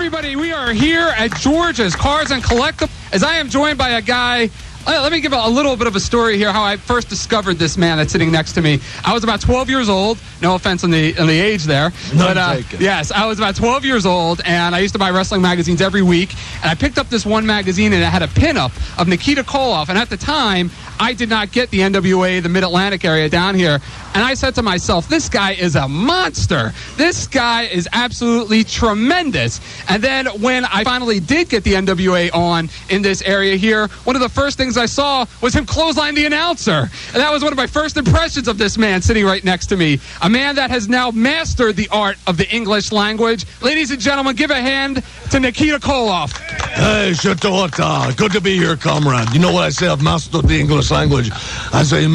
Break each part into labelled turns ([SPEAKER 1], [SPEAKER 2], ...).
[SPEAKER 1] everybody. We are here at George's Cars and Collectibles, as I am joined by a guy. Let me give a little bit of a story here, how I first discovered this man that's sitting next to me. I was about 12 years old. No offense on the age there. Yes, I was about 12 years old, and I used to buy wrestling magazines every week. And I picked up this one magazine, and it had a pinup of Nikita Koloff. And at the time, I did not get the NWA, the Mid-Atlantic area down here. And I said to myself, this guy is a monster. This guy is absolutely tremendous. And then when I finally did get the NWA on in this area here, one of the first things I saw was him clothesline the announcer. And that was one of my first impressions of this man sitting right next to me. A man that has now mastered the art of the English language. Ladies and gentlemen, give a hand to Nikita Koloff.
[SPEAKER 2] Hey, Shatota. Good to be here, comrade. You know what I say? I've mastered the English language. I say,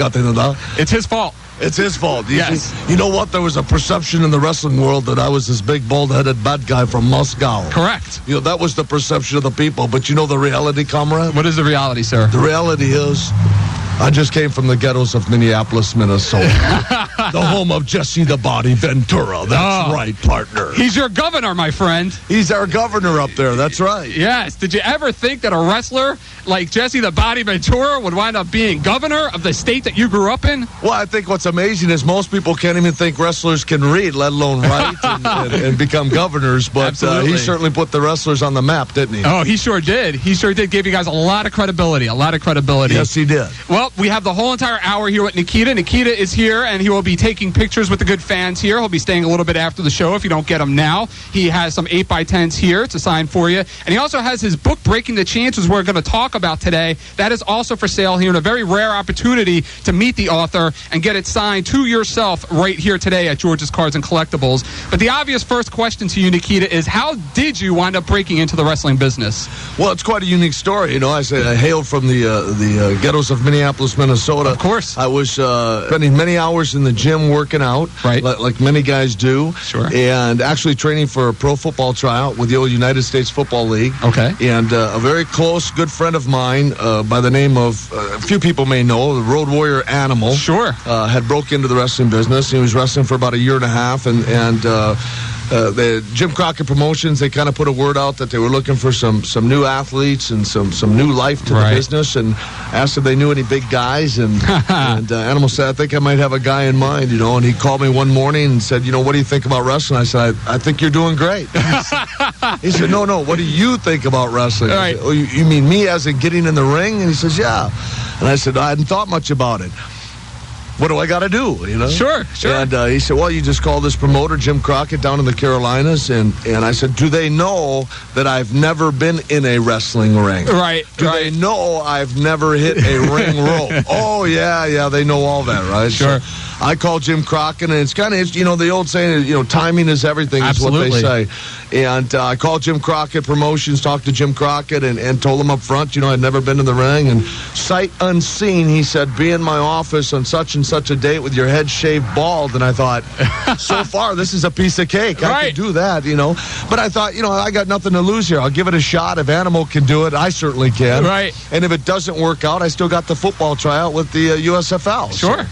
[SPEAKER 1] it's his fault.
[SPEAKER 2] It's his fault.
[SPEAKER 1] Yes.
[SPEAKER 2] You know what? There was a perception in the wrestling world that I was this big, bald-headed bad guy from Moscow.
[SPEAKER 1] Correct.
[SPEAKER 2] You know, that was the perception of the people. But you know the reality, comrade?
[SPEAKER 1] What is the reality, sir?
[SPEAKER 2] The reality is, I just came from the ghettos of Minneapolis, Minnesota. The home of Jesse the Body Ventura. That's right, partner.
[SPEAKER 1] He's your governor, my friend.
[SPEAKER 2] He's our governor up there. That's right.
[SPEAKER 1] Yes. Did you ever think that a wrestler like Jesse the Body Ventura would wind up being governor of the state that you grew up in?
[SPEAKER 2] Well, I think what's amazing is most people can't even think wrestlers can read, let alone write and become governors. But he certainly put the wrestlers on the map, didn't he?
[SPEAKER 1] Oh, he sure did. He sure did. Gave you guys a lot of credibility.
[SPEAKER 2] Yes, he did.
[SPEAKER 1] Well, we have the whole entire hour here with Nikita. Nikita is here, and he will be taking pictures with the good fans here. He'll be staying a little bit after the show if you don't get him now. He has some 8x10s here to sign for you. And he also has his book, Breaking the Chances, we're going to talk about today. That is also for sale here, and a very rare opportunity to meet the author and get it signed to yourself right here today at George's Cards and Collectibles. But the obvious first question to you, Nikita, is how did you wind up breaking into the wrestling business?
[SPEAKER 2] Well, it's quite a unique story. You know, I hail from the ghettos of Minneapolis, Minnesota.
[SPEAKER 1] Of course.
[SPEAKER 2] I was spending many hours in the gym working out,
[SPEAKER 1] right,
[SPEAKER 2] like many guys do.
[SPEAKER 1] Sure.
[SPEAKER 2] And actually training for a pro football tryout with the old United States Football League.
[SPEAKER 1] Okay.
[SPEAKER 2] And a very close, good friend of mine by the name of, a few people may know, the Road Warrior Animal.
[SPEAKER 1] Sure.
[SPEAKER 2] Had broke into the wrestling business. He was wrestling for about a year and a half, and the Jim Crockett Promotions, they kind of put a word out that they were looking for some new athletes and some new life to the business, and asked if they knew any big guys, and Animal said, I think I might have a guy in mind, you know, and he called me one morning and said, you know, what do you think about wrestling? I said, I think you're doing great. He said, no, what do you think about wrestling?
[SPEAKER 1] Right.
[SPEAKER 2] I said, oh, you mean me as in getting in the ring? And he says, yeah. And I said, I hadn't thought much about it. What do I got to do, you know?
[SPEAKER 1] Sure.
[SPEAKER 2] And he said, well, you just call this promoter, Jim Crockett, down in the Carolinas. And I said, do they know that I've never been in a wrestling ring?
[SPEAKER 1] Right.
[SPEAKER 2] Do they know I've never hit a ring rope? Oh, yeah, they know all that, right?
[SPEAKER 1] Sure.
[SPEAKER 2] So I called Jim Crockett, and it's kind of, you know, the old saying, you know, timing is everything.
[SPEAKER 1] Absolutely.
[SPEAKER 2] Is what they say. And I called Jim Crockett Promotions, talked to Jim Crockett, and told him up front, you know, I'd never been in the ring. And sight unseen, he said, be in my office on such and such a date with your head shaved bald. And I thought, so far, this is a piece of cake. I can do that, you know. But I thought, you know, I got nothing to lose here. I'll give it a shot. If Animal can do it, I certainly can.
[SPEAKER 1] Right.
[SPEAKER 2] And if it doesn't work out, I still got the football tryout with the USFL.
[SPEAKER 1] Sure.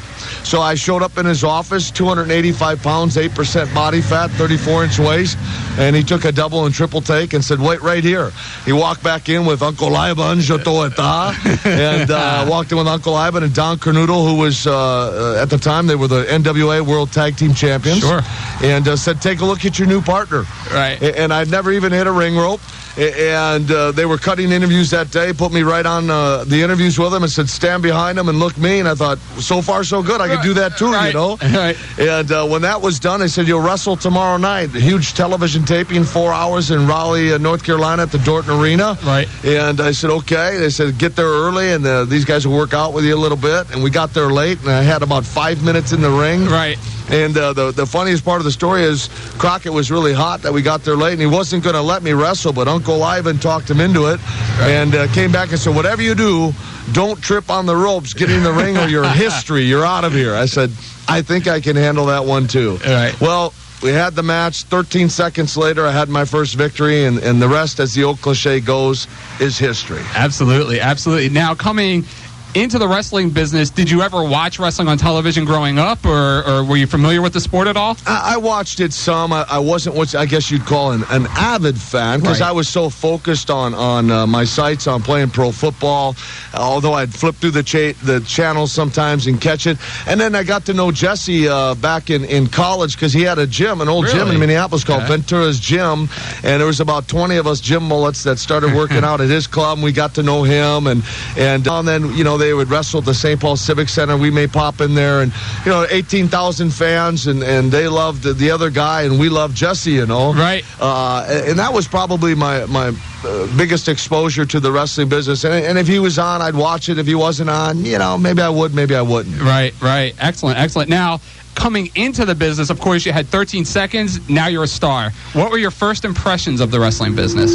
[SPEAKER 2] So I showed up in his office, 285 pounds, 8% body fat, 34-inch waist, and he took a double and triple take and said, wait right here. He walked back in with Uncle Ivan, and walked in with Uncle Ivan and Don Cornudo, who was, at the time, they were the NWA World Tag Team Champions.
[SPEAKER 1] Sure.
[SPEAKER 2] And said, take a look at your new partner.
[SPEAKER 1] Right.
[SPEAKER 2] And I'd never even hit a ring rope. And they were cutting interviews that day, put me right on the interviews with them and said, stand behind them and look me. And I thought, so far, so good. I could do that too, you know.
[SPEAKER 1] Right.
[SPEAKER 2] And when that was done, they said, you'll wrestle tomorrow night. A huge television taping, 4 hours in Raleigh, North Carolina at the Dorton Arena.
[SPEAKER 1] Right.
[SPEAKER 2] And I said, okay. They said, get there early, and these guys will work out with you a little bit. And we got there late, and I had about 5 minutes in the ring.
[SPEAKER 1] Right.
[SPEAKER 2] And the funniest part of the story is Crockett was really hot that we got there late, and he wasn't going to let me wrestle, but Uncle Ivan talked him into it, and came back and said, whatever you do, don't trip on the ropes, get in the ring, or your history, you're out of here. I said, I think I can handle that one too.
[SPEAKER 1] All right.
[SPEAKER 2] Well, we had the match. 13 seconds later, I had my first victory, and the rest, as the old cliche goes, is history.
[SPEAKER 1] Absolutely. Now, coming into the wrestling business, did you ever watch wrestling on television growing up, or were you familiar with the sport at all?
[SPEAKER 2] I watched it some. I wasn't what I guess you'd call an avid fan, because I was so focused on my sights on playing pro football, although I'd flip through the channels sometimes and catch it. And then I got to know Jesse back in college, because he had a gym, an old gym in Minneapolis called Ventura's Gym, and there was about 20 of us gym mullets that started working out at his club, and we got to know him, and then, you know, they would wrestle at the St. Paul Civic Center. We may pop in there, and, you know, 18,000 fans, and they loved the other guy, and we loved Jesse, you know.
[SPEAKER 1] Right.
[SPEAKER 2] And that was probably my biggest exposure to the wrestling business. And if he was on, I'd watch it. If he wasn't on, you know, maybe I would, maybe I wouldn't.
[SPEAKER 1] Right. Excellent. Now, coming into the business, of course, you had 13 seconds. Now you're a star. What were your first impressions of the wrestling business?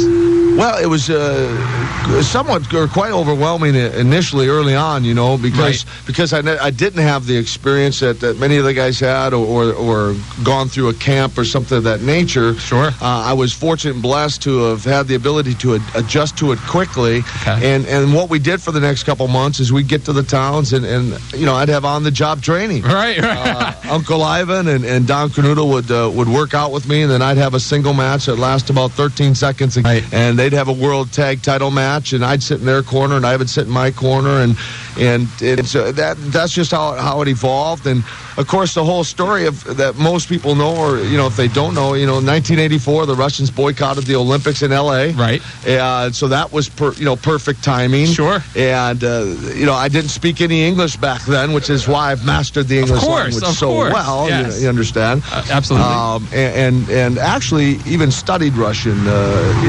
[SPEAKER 2] Well, it was somewhat or quite overwhelming initially, early on, you know, because I didn't have the experience that many of the guys had, or gone through a camp or something of that nature.
[SPEAKER 1] Sure.
[SPEAKER 2] I was fortunate and blessed to have had the ability to adjust to it quickly.
[SPEAKER 1] Okay.
[SPEAKER 2] And what we did for the next couple months is we'd get to the towns, and you know, I'd have on-the-job training.
[SPEAKER 1] Right.
[SPEAKER 2] Uncle Ivan and Don Cornuto would work out with me, and then I'd have a single match that lasts about 13 seconds, and they'd have a world tag title match, and I'd sit in their corner, and I would sit in my corner, and so that's just how it evolved. And of course, the whole story that most people know, or you know, if they don't know, you know, 1984, the Russians boycotted the Olympics in L.A.
[SPEAKER 1] Right.
[SPEAKER 2] So that was perfect timing.
[SPEAKER 1] Sure.
[SPEAKER 2] And you know, I didn't speak any English back then, which is why I've mastered the English language so well.
[SPEAKER 1] Yes.
[SPEAKER 2] You understand?
[SPEAKER 1] Absolutely.
[SPEAKER 2] And actually even studied Russian.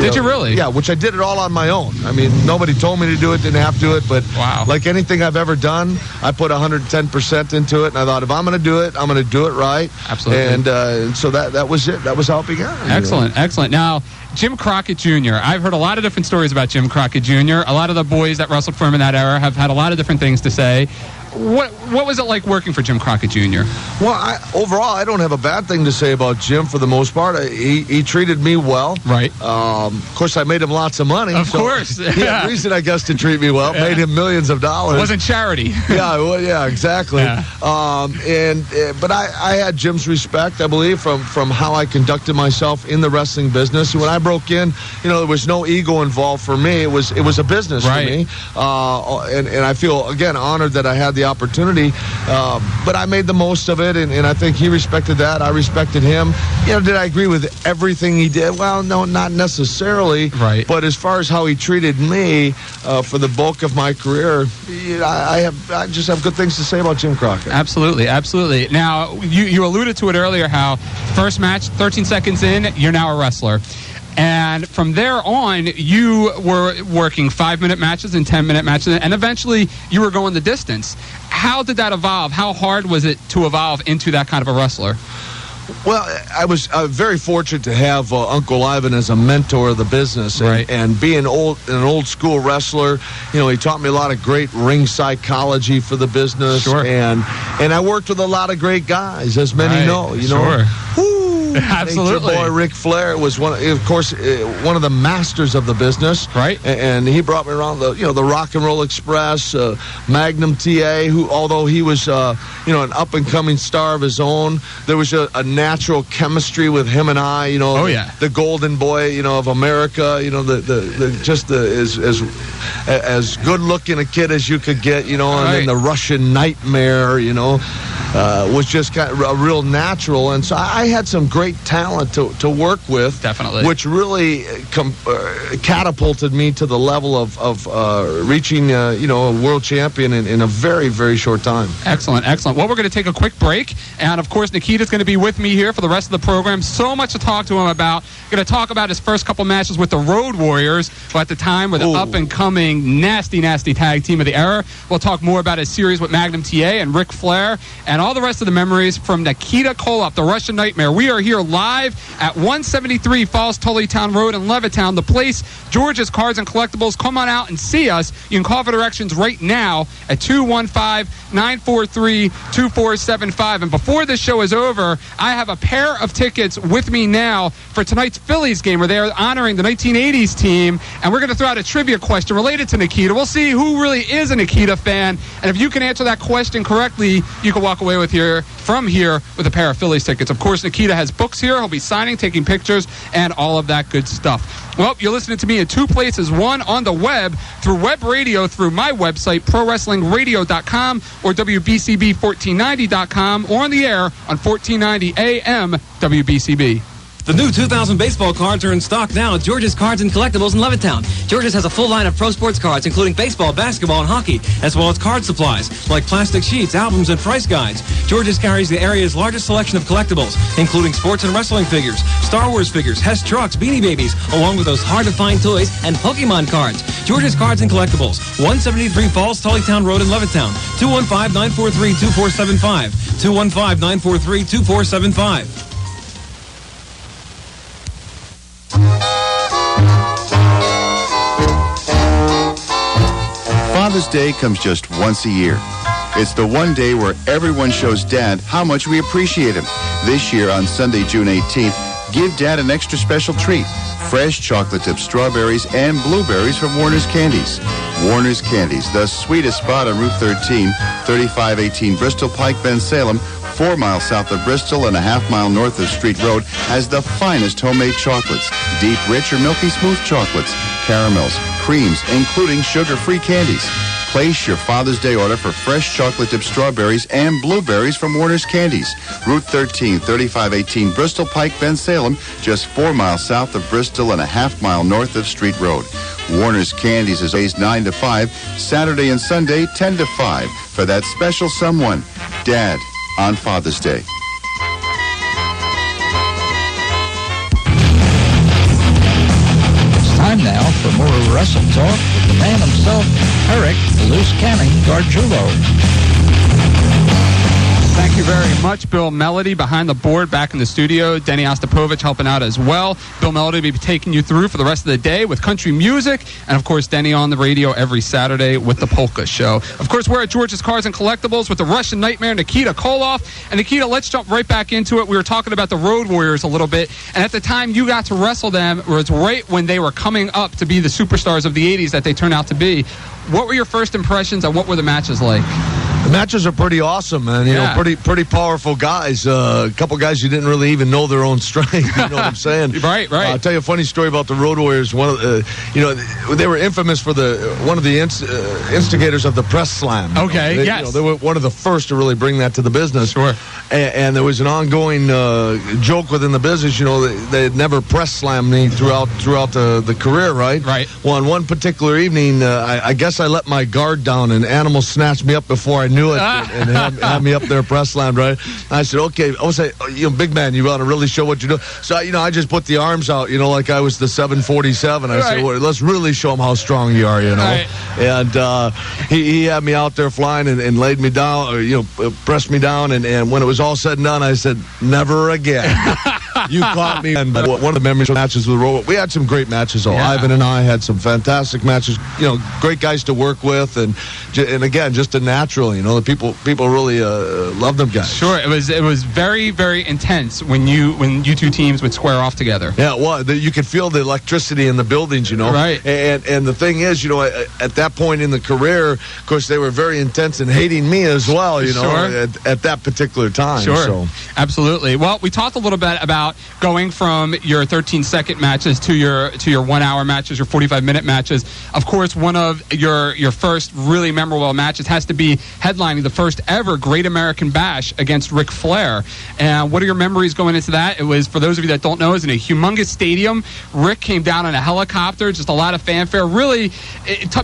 [SPEAKER 1] Did you really?
[SPEAKER 2] Yeah, which I did it all on my own. I mean, nobody told me to do it, didn't have to do it, but like anything I've ever done, I put 110% into it, and I thought, if I'm going to do it, I'm going to do it right.
[SPEAKER 1] Absolutely.
[SPEAKER 2] And so that was it. That was how it began.
[SPEAKER 1] Excellent. Now, Jim Crockett Jr. I've heard a lot of different stories about Jim Crockett Jr. A lot of the boys that wrestled for him in that era have had a lot of different things to say. What was it like working for Jim Crockett Jr.?
[SPEAKER 2] Well, overall, I don't have a bad thing to say about Jim for the most part. He treated me well.
[SPEAKER 1] Right.
[SPEAKER 2] Of course, I made him lots of money.
[SPEAKER 1] Of course.
[SPEAKER 2] He had reason, I guess, to treat me well. Made him millions of dollars.
[SPEAKER 1] It wasn't charity.
[SPEAKER 2] Yeah, exactly.
[SPEAKER 1] Yeah.
[SPEAKER 2] But I had Jim's respect, I believe, from how I conducted myself in the wrestling business. When I broke in, you know, there was no ego involved for me. It was a business for me. And I feel, again, honored that I had the opportunity, but I made the most of it, and I think he respected that. I respected him. You know, did I agree with everything he did? Well, no, not necessarily.
[SPEAKER 1] Right.
[SPEAKER 2] But as far as how he treated me for the bulk of my career, I just have good things to say about Jim Crockett.
[SPEAKER 1] Absolutely. Now, you alluded to it earlier, how first match, 13 seconds in, you're now a wrestler. And from there on, you were working 5-minute matches and 10-minute matches, and eventually you were going the distance. How did that evolve? How hard was it to evolve into that kind of a wrestler?
[SPEAKER 2] Well, I was very fortunate to have Uncle Ivan as a mentor of the business, and being an old school wrestler. You know, he taught me a lot of great ring psychology for the business.
[SPEAKER 1] Sure.
[SPEAKER 2] And I worked with a lot of great guys, as many know. You know.
[SPEAKER 1] Absolutely.
[SPEAKER 2] Nature boy Ric Flair was one of the masters of the business.
[SPEAKER 1] Right.
[SPEAKER 2] And he brought me around the Rock and Roll Express, Magnum TA, who, although he was an up and coming star of his own, there was a natural chemistry with him and I. You know, the golden boy, of America. You know, as good looking a kid as you could get. You know, and then the Russian nightmare. Was just kind of a real natural, and so I had some great talent to work with.
[SPEAKER 1] Definitely.
[SPEAKER 2] Which really catapulted me to the level of reaching a world champion in a very, very short time.
[SPEAKER 1] Excellent. Well, we're going to take a quick break, and of course Nikita's going to be with me here for the rest of the program. So much to talk to him about. Going to talk about his first couple matches with the Road Warriors, who at the time were the up-and-coming nasty tag team of the era. We'll talk more about his series with Magnum TA and Ric Flair, and all the rest of the memories from Nikita Koloff, the Russian Nightmare. We are here live at 173 Falls Tullytown Road in Levittown, the place, George's Cards and Collectibles. Come on out and see us. You can call for directions right now at 215-943-2475. And before this show is over, I have a pair of tickets with me now for tonight's Phillies game where they're honoring the 1980s team, and we're going to throw out a trivia question related to Nikita. We'll see who really is a Nikita fan, and if you can answer that question correctly, you can walk away from here with a pair of Phillies tickets. Of course, Nikita has books here. He'll be signing, taking pictures, and all of that good stuff. Well, you're listening to me in two places. One, on the web, through web radio, through my website, ProWrestlingRadio.com or WBCB1490.com, or on the air on 1490 AM WBCB.
[SPEAKER 3] The new 2000 baseball cards are in stock now at George's Cards and Collectibles in Levittown. George's has a full line of pro sports cards, including baseball, basketball, and hockey, as well as card supplies, like plastic sheets, albums, and price guides. George's carries the area's largest selection of collectibles, including sports and wrestling figures, Star Wars figures, Hess trucks, Beanie Babies, along with those hard-to-find toys and Pokemon cards. George's Cards and Collectibles, 173 Falls Tullytown Road in Levittown, 215-943-2475, 215-943-2475.
[SPEAKER 4] Father's Day comes just once a year. It's the one day where everyone shows Dad how much we appreciate him. This year, on Sunday, June 18th, give Dad an extra special treat. Fresh chocolate-dipped strawberries and blueberries from Warner's Candies. Warner's Candies, the sweetest spot on Route 13, 3518 Bristol Pike, Bensalem, 4 miles south of Bristol and a half-mile north of Street Road, has the finest homemade chocolates, deep, rich, or milky smooth chocolates, caramels, creams, including sugar-free candies. Place your Father's Day order for fresh chocolate-dipped strawberries and blueberries from Warner's Candies. Route 13, 3518 Bristol Pike, Bensalem, just 4 miles south of Bristol and a half-mile north of Street Road. Warner's Candies is always 9 to 5, Saturday and Sunday 10 to 5 for that special someone, Dad, on Father's Day.
[SPEAKER 5] It's time now for more Wrestle Talk with the man himself, Eric Loose Canning Gargiulo.
[SPEAKER 1] Thank you very much, Bill Melody, behind the board, back in the studio. Denny Ostapovich helping out as well. Bill Melody will be taking you through for the rest of the day with country music. And, of course, Denny on the radio every Saturday with the Polka Show. Of course, we're at George's Cards and Collectibles with the Russian Nightmare, Nikita Koloff. And, Nikita, let's jump right back into it. We were talking about the Road Warriors a little bit. And at the time you got to wrestle them, it was right when they were coming up to be the superstars of the 80s that they turned out to be. What were your first impressions and what were the matches like?
[SPEAKER 2] The matches are pretty awesome, man. You know, pretty powerful guys. A couple guys you didn't really even know their own strength. You know what I'm saying?
[SPEAKER 1] Right.
[SPEAKER 2] I'll tell you a funny story about the Road Warriors. One of they were infamous for one of the instigators of the press slam.
[SPEAKER 1] Okay, yes.
[SPEAKER 2] They were one of the first to really bring that to the business.
[SPEAKER 1] Sure.
[SPEAKER 2] And there was an ongoing joke within the business. You know, they had never press slammed me throughout the career, right?
[SPEAKER 1] Right.
[SPEAKER 2] Well, on one particular evening, I guess I let my guard down, and Animal snatched me up before I knew it and had me up there press slammed, right? I said, okay, I was like, big man, you want to really show what you do? So, I just put the arms out, like I was the 747. I said, well, let's really show them how strong you are, Right. And he had me out there flying and laid me down, pressed me down. And when it was all said and done, I said, never again. You caught me. And one of the memories of matches with the Road, we had some great matches. Yeah. Ivan and I had some fantastic matches. Great guys to work with, and again, just a natural. The people really love them guys.
[SPEAKER 1] Sure, it was very, very intense when you two teams would square off together.
[SPEAKER 2] Yeah, well, you could feel the electricity in the buildings.
[SPEAKER 1] Right.
[SPEAKER 2] And the thing is, at that point in the career, of course, they were very intense and hating me as well.
[SPEAKER 1] Sure.
[SPEAKER 2] At that particular time.
[SPEAKER 1] Sure.
[SPEAKER 2] So.
[SPEAKER 1] Absolutely. Well, we talked a little bit about going from your 13-second matches to your 1-hour matches, your 45-minute matches. Of course, one of your first really memorable matches has to be headlining the first ever Great American Bash against Ric Flair. And what are your memories going into that? It was, for those of you that don't know, it was in a humongous stadium. Rick came down in a helicopter, just a lot of fanfare. Really,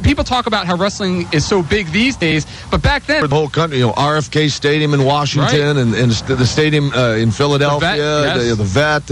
[SPEAKER 1] people talk about how wrestling is so big these days, but back then,
[SPEAKER 2] the whole country, RFK Stadium in Washington, right, and the stadium in Philadelphia, the Vet, Corvette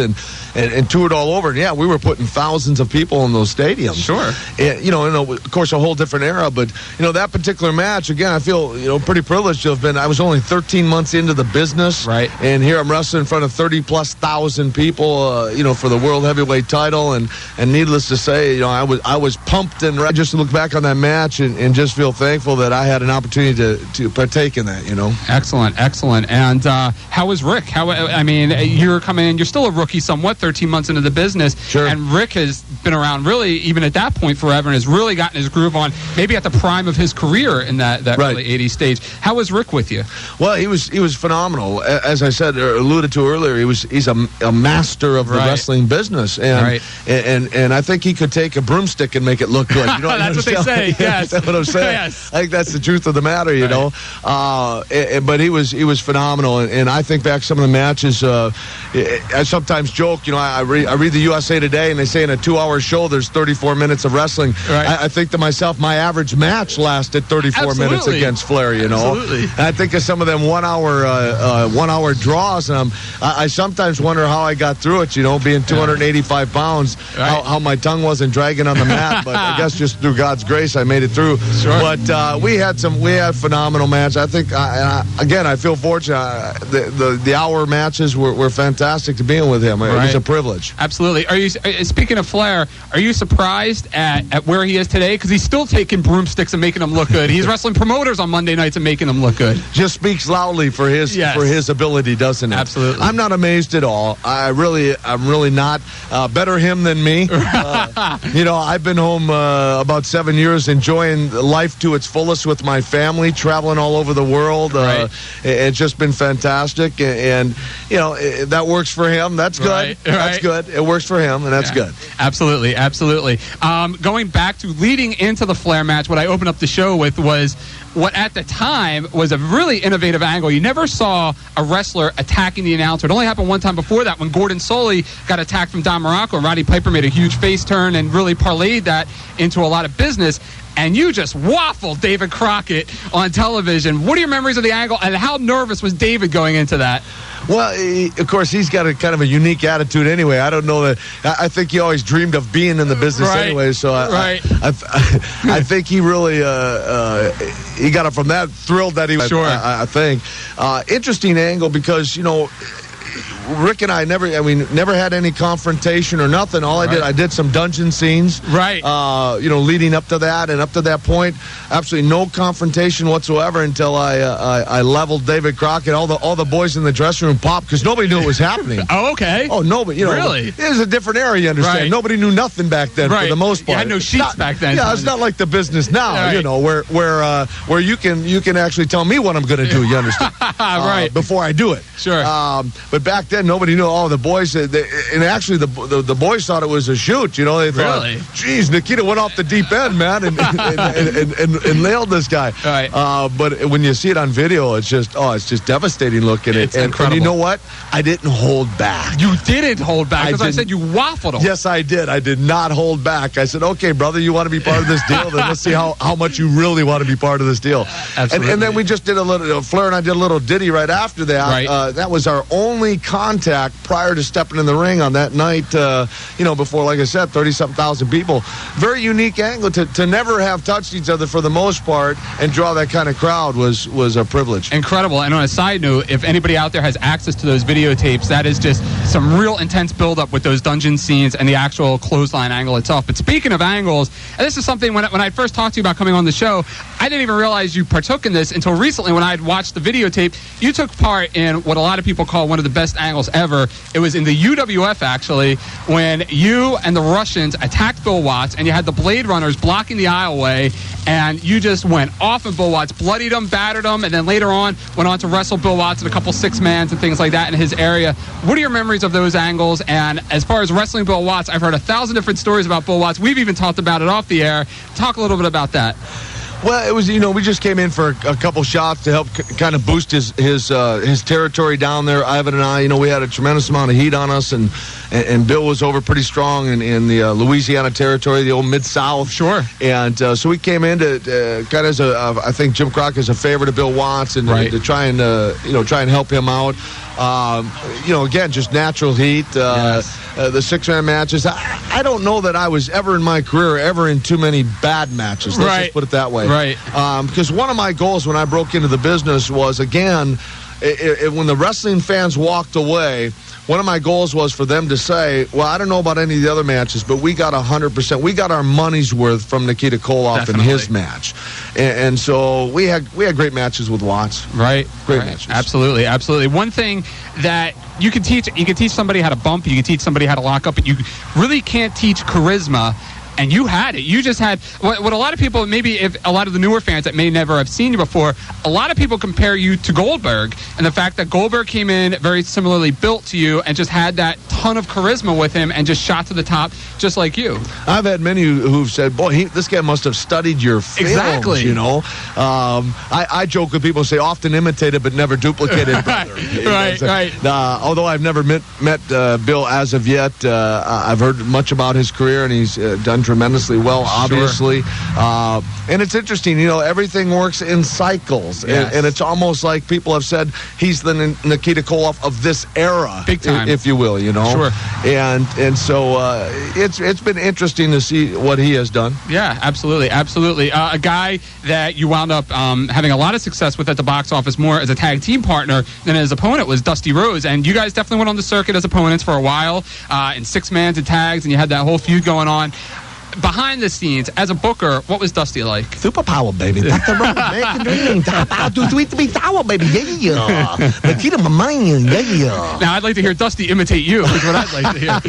[SPEAKER 2] and toured all over. And yeah, we were putting thousands of people in those stadiums.
[SPEAKER 1] Sure.
[SPEAKER 2] And, of course, a whole different era. But, that particular match, again, I feel, pretty privileged to have been. I was only 13 months into the business.
[SPEAKER 1] Right.
[SPEAKER 2] And here I'm wrestling in front of 30+ thousand people, for the World Heavyweight title. And needless to say, I was pumped and ready just to look back on that match and just feel thankful that I had an opportunity to partake in that,
[SPEAKER 1] Excellent. And how was Rick? You're coming in, you're still a rookie somewhat, 13 months into the business.
[SPEAKER 2] Sure.
[SPEAKER 1] And Rick has been around really, even at that point, forever, and has really gotten his groove on, maybe at the prime of his career in that
[SPEAKER 2] right.
[SPEAKER 1] early 80s stage. How was Rick with you?
[SPEAKER 2] Well, he was phenomenal. As I said, or alluded to earlier, he's a master of the wrestling business. And, and I think he could take a broomstick and make it look good.
[SPEAKER 1] That's what they say, yes.
[SPEAKER 2] That's what I'm saying.
[SPEAKER 1] Yes.
[SPEAKER 2] I think that's the truth of the matter, you know. But he was phenomenal. And I think back some of the matches, I sometimes joke, I read the USA Today, and they say in a 2-hour show there's 34 minutes of wrestling. Right. I think to myself, my average match lasted 34 minutes against Flair,
[SPEAKER 1] Absolutely.
[SPEAKER 2] And I think of some of them 1 hour draws, and I sometimes wonder how I got through it, being 285 pounds, how my tongue wasn't dragging on the mat, but I guess just through God's grace I made it through.
[SPEAKER 1] Sure.
[SPEAKER 2] But we had phenomenal matches. I think, again, I feel fortunate. The hour matches were fantastic to be in with him. It was a privilege.
[SPEAKER 1] Absolutely. Speaking of Flair, are you surprised at where he is today? Because he's still taking broomsticks and making them look good. He's wrestling promoters on Monday nights and making them look good.
[SPEAKER 2] Just speaks loudly for his ability, doesn't it?
[SPEAKER 1] Absolutely.
[SPEAKER 2] I'm not amazed at all. I'm really not. Better him than me. I've been home about 7 years, enjoying life to its fullest with my family, traveling all over the world. It's just been fantastic, and that works for him. That's good. That's good. It works for him, and that's good.
[SPEAKER 1] Absolutely. Going back to leading into the Flair match, what I opened up the show with was what at the time was a really innovative angle. You never saw a wrestler attacking the announcer. It only happened one time before that when Gordon Soley got attacked from Don Morocco, and Roddy Piper made a huge face turn and really parlayed that into a lot of business. And you just waffled David Crockett on television. What are your memories of the angle, and how nervous was David going into that?
[SPEAKER 2] Well, of course, he's got a kind of a unique attitude anyway. I don't know that. I think he always dreamed of being in the business anyway. So I think he really he got it from that. Thrilled that he was.
[SPEAKER 1] Sure.
[SPEAKER 2] I think interesting angle because Rick and I never had any confrontation or nothing. All I did some dungeon scenes.
[SPEAKER 1] Right.
[SPEAKER 2] Leading up to that, and up to that point, absolutely no confrontation whatsoever until I leveled David Crockett. All the boys in the dressing room popped because nobody knew what was happening.
[SPEAKER 1] Oh, okay.
[SPEAKER 2] Oh, nobody.
[SPEAKER 1] Really?
[SPEAKER 2] It was a different era, you understand.
[SPEAKER 1] Right.
[SPEAKER 2] Nobody knew nothing back then for the most part.
[SPEAKER 1] You had no sheets back then.
[SPEAKER 2] Yeah, it's not like the business now, where you can actually tell me what I'm going to do, you understand? Before I do it.
[SPEAKER 1] Sure.
[SPEAKER 2] But back then, nobody knew. The boys, and actually the boys thought it was a shoot. They thought,
[SPEAKER 1] really?
[SPEAKER 2] Geez, Nikita went off the deep end, man, and nailed this guy.
[SPEAKER 1] Right.
[SPEAKER 2] But when you see it on video, it's just devastating looking.
[SPEAKER 1] It's incredible.
[SPEAKER 2] And you know what? I didn't hold back.
[SPEAKER 1] You didn't hold back because I said you waffled him.
[SPEAKER 2] Yes, I did. I did not hold back. I said, okay, brother, you want to be part of this deal? Then let's see how much you really want to be part of this deal.
[SPEAKER 1] Absolutely.
[SPEAKER 2] And then we just did a little. Flair and I did a little ditty right after that.
[SPEAKER 1] Right.
[SPEAKER 2] That was our only contact prior to stepping in the ring on that night, before, like I said, 30-something thousand people. Very unique angle to never have touched each other for the most part and draw that kind of crowd was a privilege.
[SPEAKER 1] Incredible. And on a side note, if anybody out there has access to those videotapes, that is just some real intense buildup with those dungeon scenes and the actual clothesline angle itself. But speaking of angles, and this is something when I first talked to you about coming on the show, I didn't even realize you partook in this until recently when I had watched the videotape. You took part in what a lot of people call one of the best angles ever. It was in the UWF, actually, when you and the Russians attacked Bill Watts, and you had the Blade Runners blocking the aisleway, and you just went off of Bill Watts, bloodied him, battered him, and then later on went on to wrestle Bill Watts in a couple six-mans and things like that in his area. What are your memories of those angles? And as far as wrestling Bill Watts, I've heard 1,000 different stories about Bill Watts. We've even talked about it off the air. Talk a little bit about that.
[SPEAKER 2] Well, it was, we just came in for a couple shots to help kind of boost his territory down there. Ivan and I, we had a tremendous amount of heat on us, and Bill was over pretty strong in the Louisiana territory, the old Mid-South.
[SPEAKER 1] Sure.
[SPEAKER 2] And so we came in to kind of I think Jim Crockett is a favorite of Bill Watts, and to try and help him out. Again, just natural heat. The six-man matches. I don't know that I was ever in my career ever in too many bad matches. Let's just put it that way.
[SPEAKER 1] Right.
[SPEAKER 2] Because one of my goals when I broke into the business was, again, when the wrestling fans walked away, one of my goals was for them to say, well, I don't know about any of the other matches, but we got 100%. We got our money's worth from Nikita Koloff in his match. And so we had great matches with Watts.
[SPEAKER 1] Right.
[SPEAKER 2] Great matches.
[SPEAKER 1] Absolutely. Absolutely. One thing that you can teach somebody how to bump, you can teach somebody how to lock up, but you really can't teach charisma. And you had it. You just had what a lot of people, maybe if a lot of the newer fans that may never have seen you before, a lot of people compare you to Goldberg, and the fact that Goldberg came in very similarly built to you and just had that ton of charisma with him and just shot to the top just like you.
[SPEAKER 2] I've had many who've said, boy, this guy must have studied your films,
[SPEAKER 1] exactly.
[SPEAKER 2] I joke with people, say often imitated but never duplicated.
[SPEAKER 1] right.
[SPEAKER 2] Although I've never met Bill as of yet, I've heard much about his career, and he's done tremendously well, obviously.
[SPEAKER 1] Sure.
[SPEAKER 2] And it's interesting, everything works in cycles.
[SPEAKER 1] Yes.
[SPEAKER 2] And it's almost like people have said he's the Nikita Koloff of this era,
[SPEAKER 1] big time,
[SPEAKER 2] if you will,
[SPEAKER 1] Sure.
[SPEAKER 2] And so it's been interesting to see what he has done.
[SPEAKER 1] Yeah, absolutely. A guy that you wound up having a lot of success with at the box office more as a tag team partner than as opponent was Dusty Rhodes. And you guys definitely went on the circuit as opponents for a while in six-man to tags, and you had that whole feud going on. Behind the scenes, as a booker, what was Dusty like?
[SPEAKER 2] Superpower, baby. Dr. Rhodes, American Dream. Too sweet to be sour, baby. Yeah. Nikita, my man. Yeah.
[SPEAKER 1] Now, I'd like to hear Dusty imitate you, is what I'd like to hear.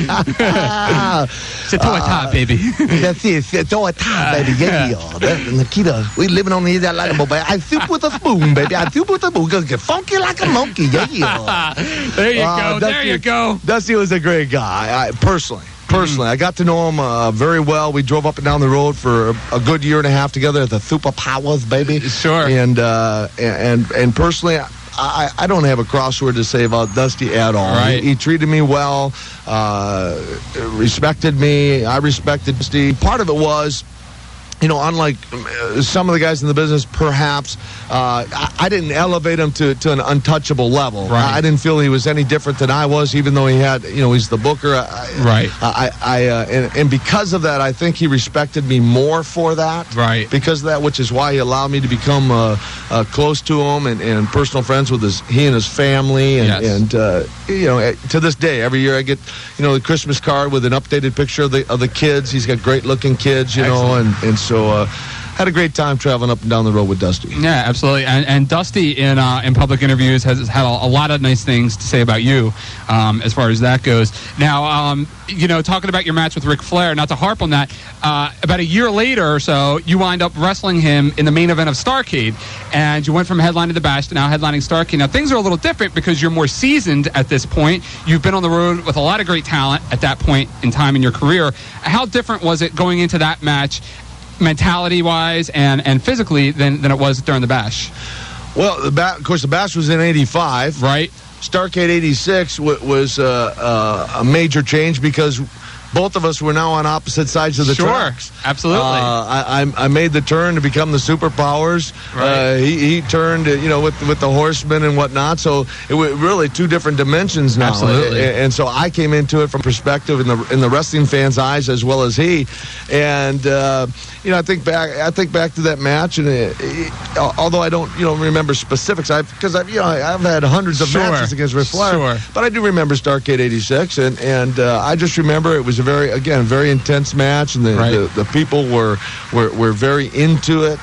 [SPEAKER 1] C'est toi top, baby.
[SPEAKER 2] That's it. C'est toi top, baby. Yeah. Nikita, we living on the inside like a baby. I soup with a spoon, baby. I soup with a spoon. Gonna get funky like a monkey. Yeah.
[SPEAKER 1] There you go. There you go.
[SPEAKER 2] Dusty was a great guy, personally. I got to know him very well. We drove up and down the road for a good year and a half together at the Superpowers, baby.
[SPEAKER 1] Sure.
[SPEAKER 2] And personally, I don't have a crossword to say about Dusty at all.
[SPEAKER 1] Right.
[SPEAKER 2] He treated me well, respected me. I respected Dusty. Part of it was, unlike some of the guys in the business, perhaps, I didn't elevate him to an untouchable level.
[SPEAKER 1] Right.
[SPEAKER 2] I didn't feel he was any different than I was, even though he had, he's the booker. And because of that, I think he respected me more for that.
[SPEAKER 1] Right.
[SPEAKER 2] Because of that, which is why he allowed me to become close to him and personal friends with he and his family. And to this day, every year I get, the Christmas card with an updated picture of the kids. He's got great looking kids, and so had a great time traveling up and down the road with Dusty.
[SPEAKER 1] Yeah, absolutely. And Dusty in public interviews has had a lot of nice things to say about you as far as that goes. Now, talking about your match with Ric Flair, not to harp on that, about a year later or so, you wind up wrestling him in the main event of Starrcade, and you went from headlining the Bash to now headlining Starrcade. Now, things are a little different because you're more seasoned at this point. You've been on the road with a lot of great talent at that point in time in your career. How different was it going into that match, mentality-wise and physically, than it was during the Bash?
[SPEAKER 2] Well, of course, the Bash was in '85.
[SPEAKER 1] Right.
[SPEAKER 2] Starrcade '86 was a major change because both of us were now on opposite sides of the tracks.
[SPEAKER 1] Absolutely.
[SPEAKER 2] I made the turn to become the Superpowers.
[SPEAKER 1] Right.
[SPEAKER 2] He turned, with the Horsemen and whatnot. So it was really two different dimensions now.
[SPEAKER 1] Absolutely.
[SPEAKER 2] And so I came into it from perspective in the wrestling fans' eyes as well as he. And I think back to that match, and although I don't remember specifics, because I've had hundreds of matches against Ric Flair, but I do remember Starrcade '86, and I just remember it was a very intense match, and the people were very into it.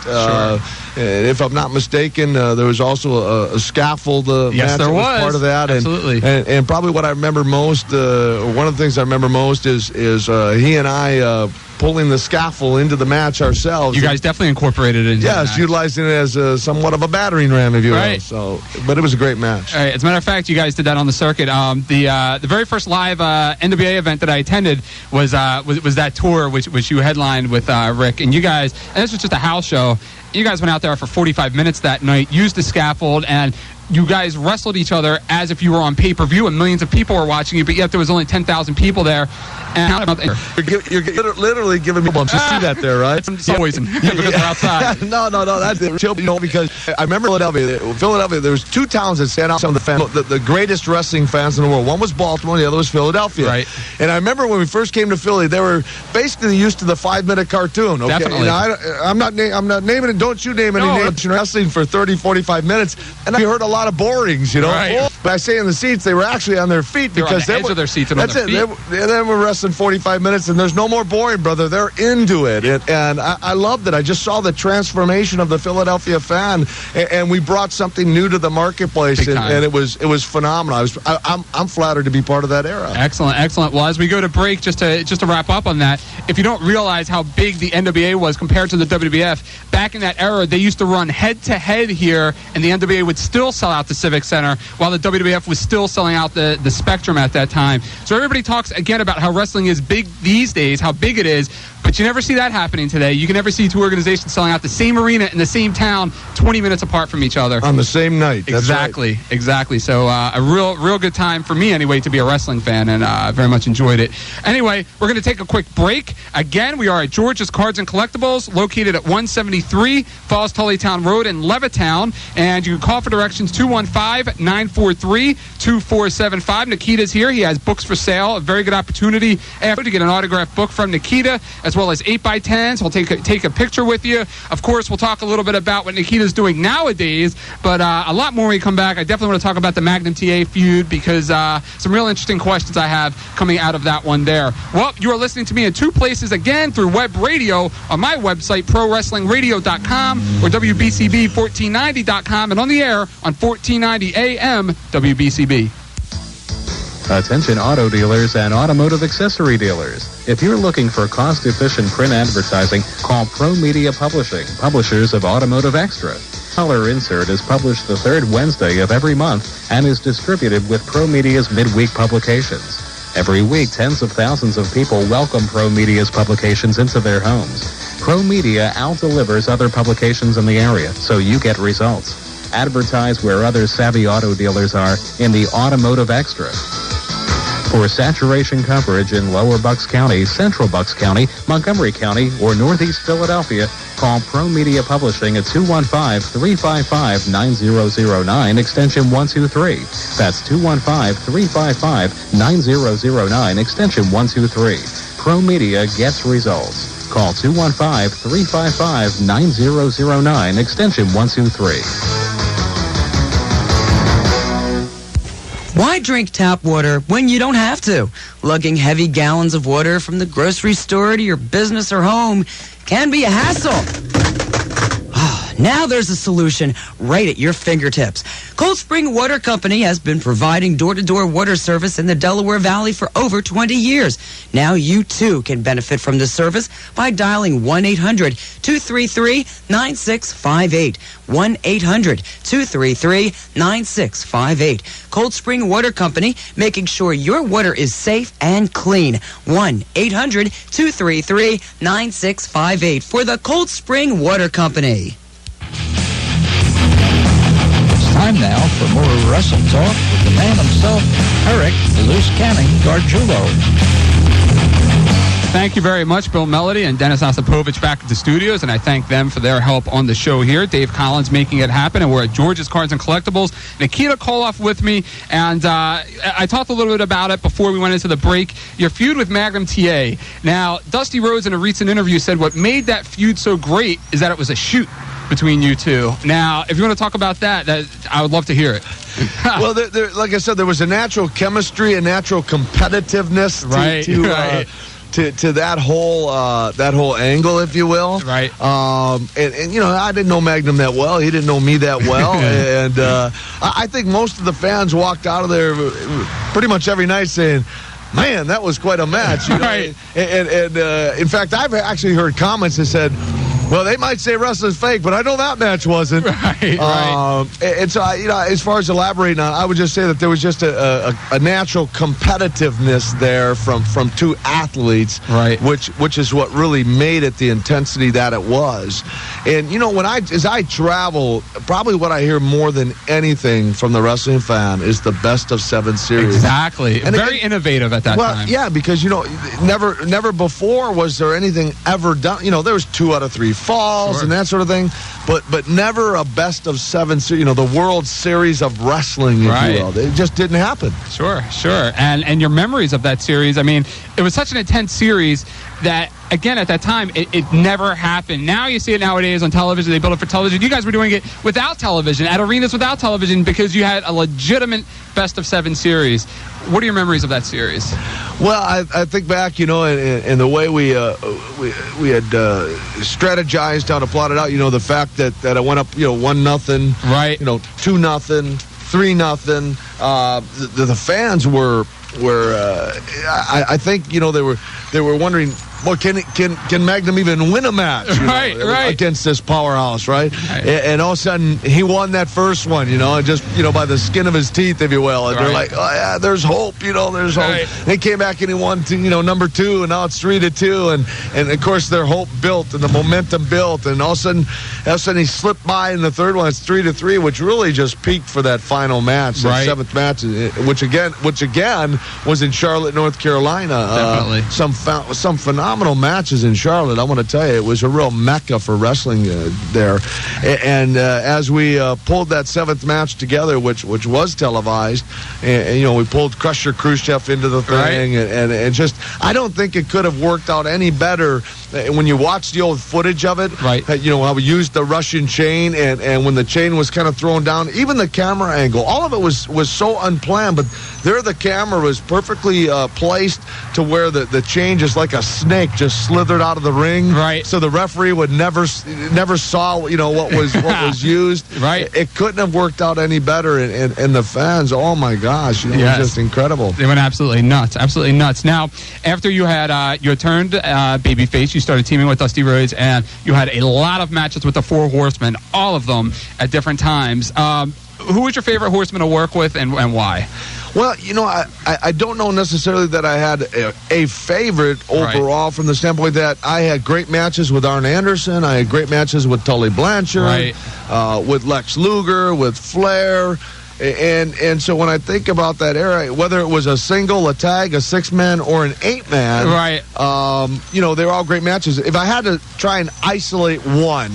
[SPEAKER 2] And if I'm not mistaken, there was also a scaffold match that was part of that.
[SPEAKER 1] Absolutely.
[SPEAKER 2] And probably what I remember most, one of the things I remember most is he and I pulling the scaffold into the match ourselves.
[SPEAKER 1] You guys definitely incorporated it into the match.
[SPEAKER 2] Utilizing it as somewhat of a battering ram, if you will.
[SPEAKER 1] Right.
[SPEAKER 2] So, but it was a great match.
[SPEAKER 1] All right. As a matter of fact, you guys did that on the circuit. The very first live NWA event that I attended was that tour which you headlined with Rick, and you guys, and this was just a house show. You guys went out there for 45 minutes that night, used the scaffold, and you guys wrestled each other as if you were on pay-per-view and millions of people were watching you, but yet there was only 10,000 people there. And
[SPEAKER 2] you're literally giving me bumps. You see that there, right?
[SPEAKER 1] It's poison because we're outside.
[SPEAKER 2] No, that's it. You know, because I remember Philadelphia, there was two towns that stand out some of the fans, the greatest wrestling fans in the world. One was Baltimore, the other was Philadelphia.
[SPEAKER 1] Right.
[SPEAKER 2] And I remember when we first came to Philly, they were basically used to the 5-minute cartoon. Okay?
[SPEAKER 1] Definitely.
[SPEAKER 2] I'm not naming it. Don't you name any names. Wrestling for 30, 45 minutes, and I heard a lot of borings, you know.
[SPEAKER 1] Right.
[SPEAKER 2] But I say in the seats, they were actually on their feet because
[SPEAKER 1] they were on the edge of their seats and
[SPEAKER 2] that's
[SPEAKER 1] on their feet.
[SPEAKER 2] Then we're wrestling 45 minutes, and there's no more boring, brother. They're into it, and I loved it. I just saw the transformation of the Philadelphia fan, and we brought something new to the marketplace, and it was phenomenal. I'm flattered to be part of that era.
[SPEAKER 1] Excellent. Well, as we go to break, just to wrap up on that, if you don't realize how big the NWA was compared to the WWF, back in that era, they used to run head-to-head here, and the NWA would still sell out the Civic Center, while the WWF was still selling out the Spectrum at that time. So everybody talks, again, about how wrestling is big these days, how big it is, but you never see that happening today. You can never see two organizations selling out the same arena in the same town 20 minutes apart from each other.
[SPEAKER 2] On the same night. That's
[SPEAKER 1] Exactly. So a real good time for me, anyway, to be a wrestling fan, and I very much enjoyed it. Anyway, we're going to take a quick break. Again, we are at George's Cards and Collectibles, located at 173 Falls Tullytown Road in Levittown, and you can call for directions 215-943-2475. Nikita's here. He has books for sale. A very good opportunity after to get an autographed book from Nikita, as well as 8x10s. We'll take a picture with you. Of course, we'll talk a little bit about what Nikita's doing nowadays, but a lot more when we come back. I definitely want to talk about the Magnum TA feud, because some real interesting questions I have coming out of that one there. Well, you are listening to me in two places again, through web radio on my website, ProWrestlingRadio.com, or WBCB1490.com, and on the air on 1490 AM WBCB.
[SPEAKER 6] Attention auto dealers and automotive accessory dealers. If you're looking for cost-efficient print advertising, call Pro Media Publishing, publishers of Automotive Extra. Color Insert is published the third Wednesday of every month and is distributed with Pro Media's midweek publications. Every week, tens of thousands of people welcome Pro Media's publications into their homes. Pro Media out-delivers other publications in the area, so you get results. Advertise where other savvy auto dealers are in the Automotive Extra. For saturation coverage in Lower Bucks County, Central Bucks County, Montgomery County, or Northeast Philadelphia, call Pro Media Publishing at 215-355-9009, extension 123. That's 215-355-9009, extension 123. Pro Media gets results. Call 215-355-9009, extension 123.
[SPEAKER 7] Why drink tap water when you don't have to? Lugging heavy gallons of water from the grocery store to your business or home can be a hassle. Now there's a solution right at your fingertips. Cold Spring Water Company has been providing door-to-door water service in the Delaware Valley for over 20 years. Now you too can benefit from the service by dialing 1-800-233-9658. 1-800-233-9658. Cold Spring Water Company, making sure your water is safe and clean. 1-800-233-9658 for the Cold Spring Water Company.
[SPEAKER 5] Time now for more Wrestle Talk with the man himself, Eric Loose Canning Gargiulo.
[SPEAKER 1] Thank you very much, Bill Melody and Dennis Osipovich back at the studios, and I thank them for their help on the show here. Dave Collins making it happen, and we're at George's Cards and Collectibles. Nikita Koloff with me, and I talked a little bit about it before we went into the break. Your feud with Magnum TA. Now, Dusty Rhodes in a recent interview said what made that feud so great is that it was a shoot between you two. Now, if you want to talk about that I would love to hear it.
[SPEAKER 2] Well, like I said, there was a natural chemistry, a natural competitiveness to that whole angle, if you will.
[SPEAKER 1] Right.
[SPEAKER 2] And you know, I didn't know Magnum that well. He didn't know me that well. And I think most of the fans walked out of there pretty much every night saying, man, that was quite a match. You know?
[SPEAKER 1] Right.
[SPEAKER 2] And in fact, I've actually heard comments that said, Well, they might say wrestling's fake, but I know that match wasn't.
[SPEAKER 1] Right.
[SPEAKER 2] And so, as far as elaborating on, I would just say that there was just a natural competitiveness there from two athletes,
[SPEAKER 1] right?
[SPEAKER 2] Which is what really made it the intensity that it was. And as I travel, probably what I hear more than anything from the wrestling fan is the best of 7 series.
[SPEAKER 1] Exactly.
[SPEAKER 2] And
[SPEAKER 1] very innovative at that time.
[SPEAKER 2] Yeah, because never before was there anything ever done. There was 2 out of 3 falls and that sort of thing, but never a best of 7 series. The World Series of Wrestling, if you will. It just didn't happen.
[SPEAKER 1] Sure. And your memories of that series. I mean, it was such an intense series that, again, at that time, it never happened. Now you see it nowadays on television. They build it for television. You guys were doing it without television, at arenas without television, because you had a legitimate best of 7 series. What are your memories of that series?
[SPEAKER 2] Well, I think back, in the way we had strategized how to plot it out. The fact that it went up, 1-0,
[SPEAKER 1] right?
[SPEAKER 2] 2-0, 3-0. The fans were. I think they were wondering, well, can Magnum even win a match?
[SPEAKER 1] Right.
[SPEAKER 2] Against this powerhouse, right? And all of a sudden he won that first one, and just by the skin of his teeth, if you will. And they're like, oh yeah, there's hope, there's hope. They came back and he won, number 2, and now it's 3-2, and of course their hope built and the momentum built, and all of a sudden he slipped by in the third one. It's 3-3, which really just peaked for that final match, the 7th match, which again was in Charlotte, North Carolina.
[SPEAKER 1] Definitely.
[SPEAKER 2] Some phenomenal matches in Charlotte. I want to tell you, it was a real mecca for wrestling there. And as we pulled that 7th match together, which was televised, and we pulled Crusher Khrushchev into the thing, and just, I don't think it could have worked out any better when you watch the old footage of it.
[SPEAKER 1] Right.
[SPEAKER 2] How we used the Russian chain, and when the chain was kind of thrown down, even the camera angle, all of it was so unplanned, but there the camera was perfectly placed to where the chain, just like a snake, just slithered out of the ring.
[SPEAKER 1] Right.
[SPEAKER 2] So the referee would never saw what was used.
[SPEAKER 1] Right.
[SPEAKER 2] It couldn't have worked out any better. And the fans, oh my gosh, it was just incredible.
[SPEAKER 1] They went absolutely nuts. Now, after you had turned babyface, you started teaming with Dusty Rhodes, and you had a lot of matches with the 4 Horsemen, all of them at different times. Who was your favorite Horseman to work with, and why?
[SPEAKER 2] Well, I don't know necessarily that I had a favorite overall, from the standpoint that I had great matches with Arn Anderson. I had great matches with Tully Blanchard, with Lex Luger, with Flair. And so when I think about that era, whether it was a single, a tag, a 6-man, or an 8-man, they were all great matches. If I had to try and isolate one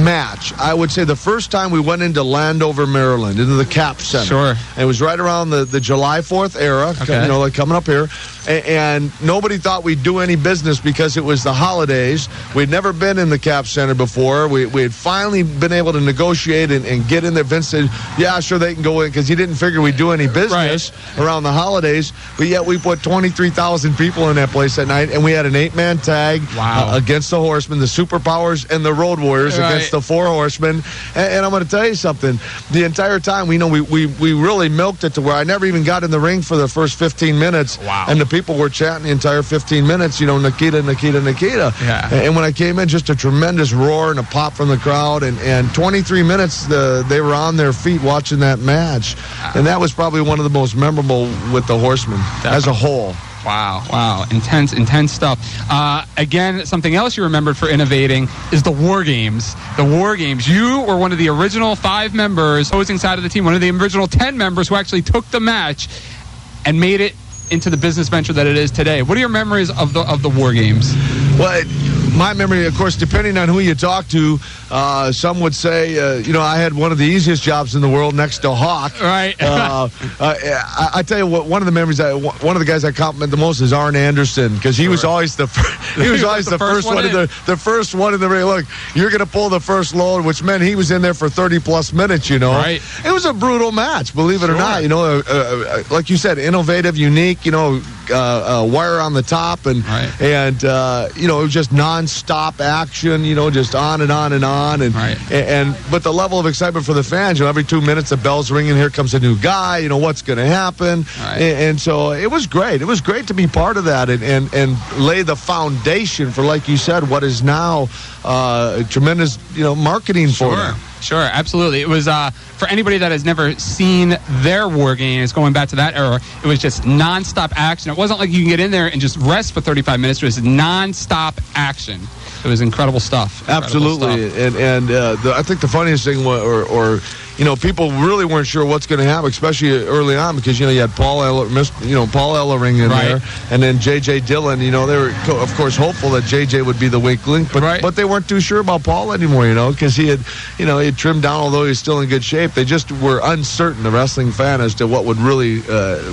[SPEAKER 2] match, I would say the first time we went into Landover, Maryland, into the Cap Center.
[SPEAKER 1] Sure.
[SPEAKER 2] And it was right around the July 4th era, like coming up here. And nobody thought we'd do any business because it was the holidays. We'd never been in the Cap Center before. We had finally been able to negotiate and get in there. Vince said, yeah, sure, they can go in, because he didn't figure we'd do any business around the holidays. But yet we put 23,000 people in that place that night, and we had an 8-man tag against the Horsemen, the Superpowers, and the Road Warriors against the 4 Horsemen. And I'm going to tell you something. The entire time, we really milked it to where I never even got in the ring for the first 15 minutes.
[SPEAKER 1] Wow.
[SPEAKER 2] And the people were chanting the entire 15 minutes, Nikita.
[SPEAKER 1] Yeah.
[SPEAKER 2] And when I came in, just a tremendous roar and a pop from the crowd. And 23 minutes, they were on their feet watching that match. And that was probably one of the most memorable with the Horsemen as a whole.
[SPEAKER 1] Wow. Intense stuff. Again, something else you remembered for innovating is the War Games. The War Games. You were one of the original 5 members, opposing side of the team, one of the original 10 members who actually took the match and made it into the business venture that it is today. What are your memories of the War Games?
[SPEAKER 2] Well, my memory, of course, depending on who you talk to, some would say, I had one of the easiest jobs in the world next to Hawk.
[SPEAKER 1] Right.
[SPEAKER 2] I tell you what, one of the memories, one of the guys I compliment the most is Arn Anderson, because he was always the first one in the ring. Look, you're going to pull the first load, which meant he was in there for 30-plus minutes.
[SPEAKER 1] Right.
[SPEAKER 2] It was a brutal match, believe it or not. Like you said, innovative, unique. Wire on the top, and it was just non-stop action. Just on and on and on. on, but the level of excitement for the fans, every 2 minutes the bell's ringing, here comes a new guy, what's going to happen, and so it was great. It was great to be part of that and lay the foundation for, like you said, what is now tremendous, marketing for them.
[SPEAKER 1] Sure, absolutely. It was, for anybody that has never seen their War Games, going back to that era, it was just nonstop action. It wasn't like you can get in there and just rest for 35 minutes. It was nonstop action. It was incredible stuff.
[SPEAKER 2] Absolutely. And I think the funniest thing people really weren't sure what's going to happen, especially early on, because you had Paul Ellering in there, and then J.J. Dillon. They were of course hopeful that J.J. would be the weak link, but they weren't too sure about Paul anymore. Because he had trimmed down, although he's still in good shape. They just were uncertain, the wrestling fan, as to what would really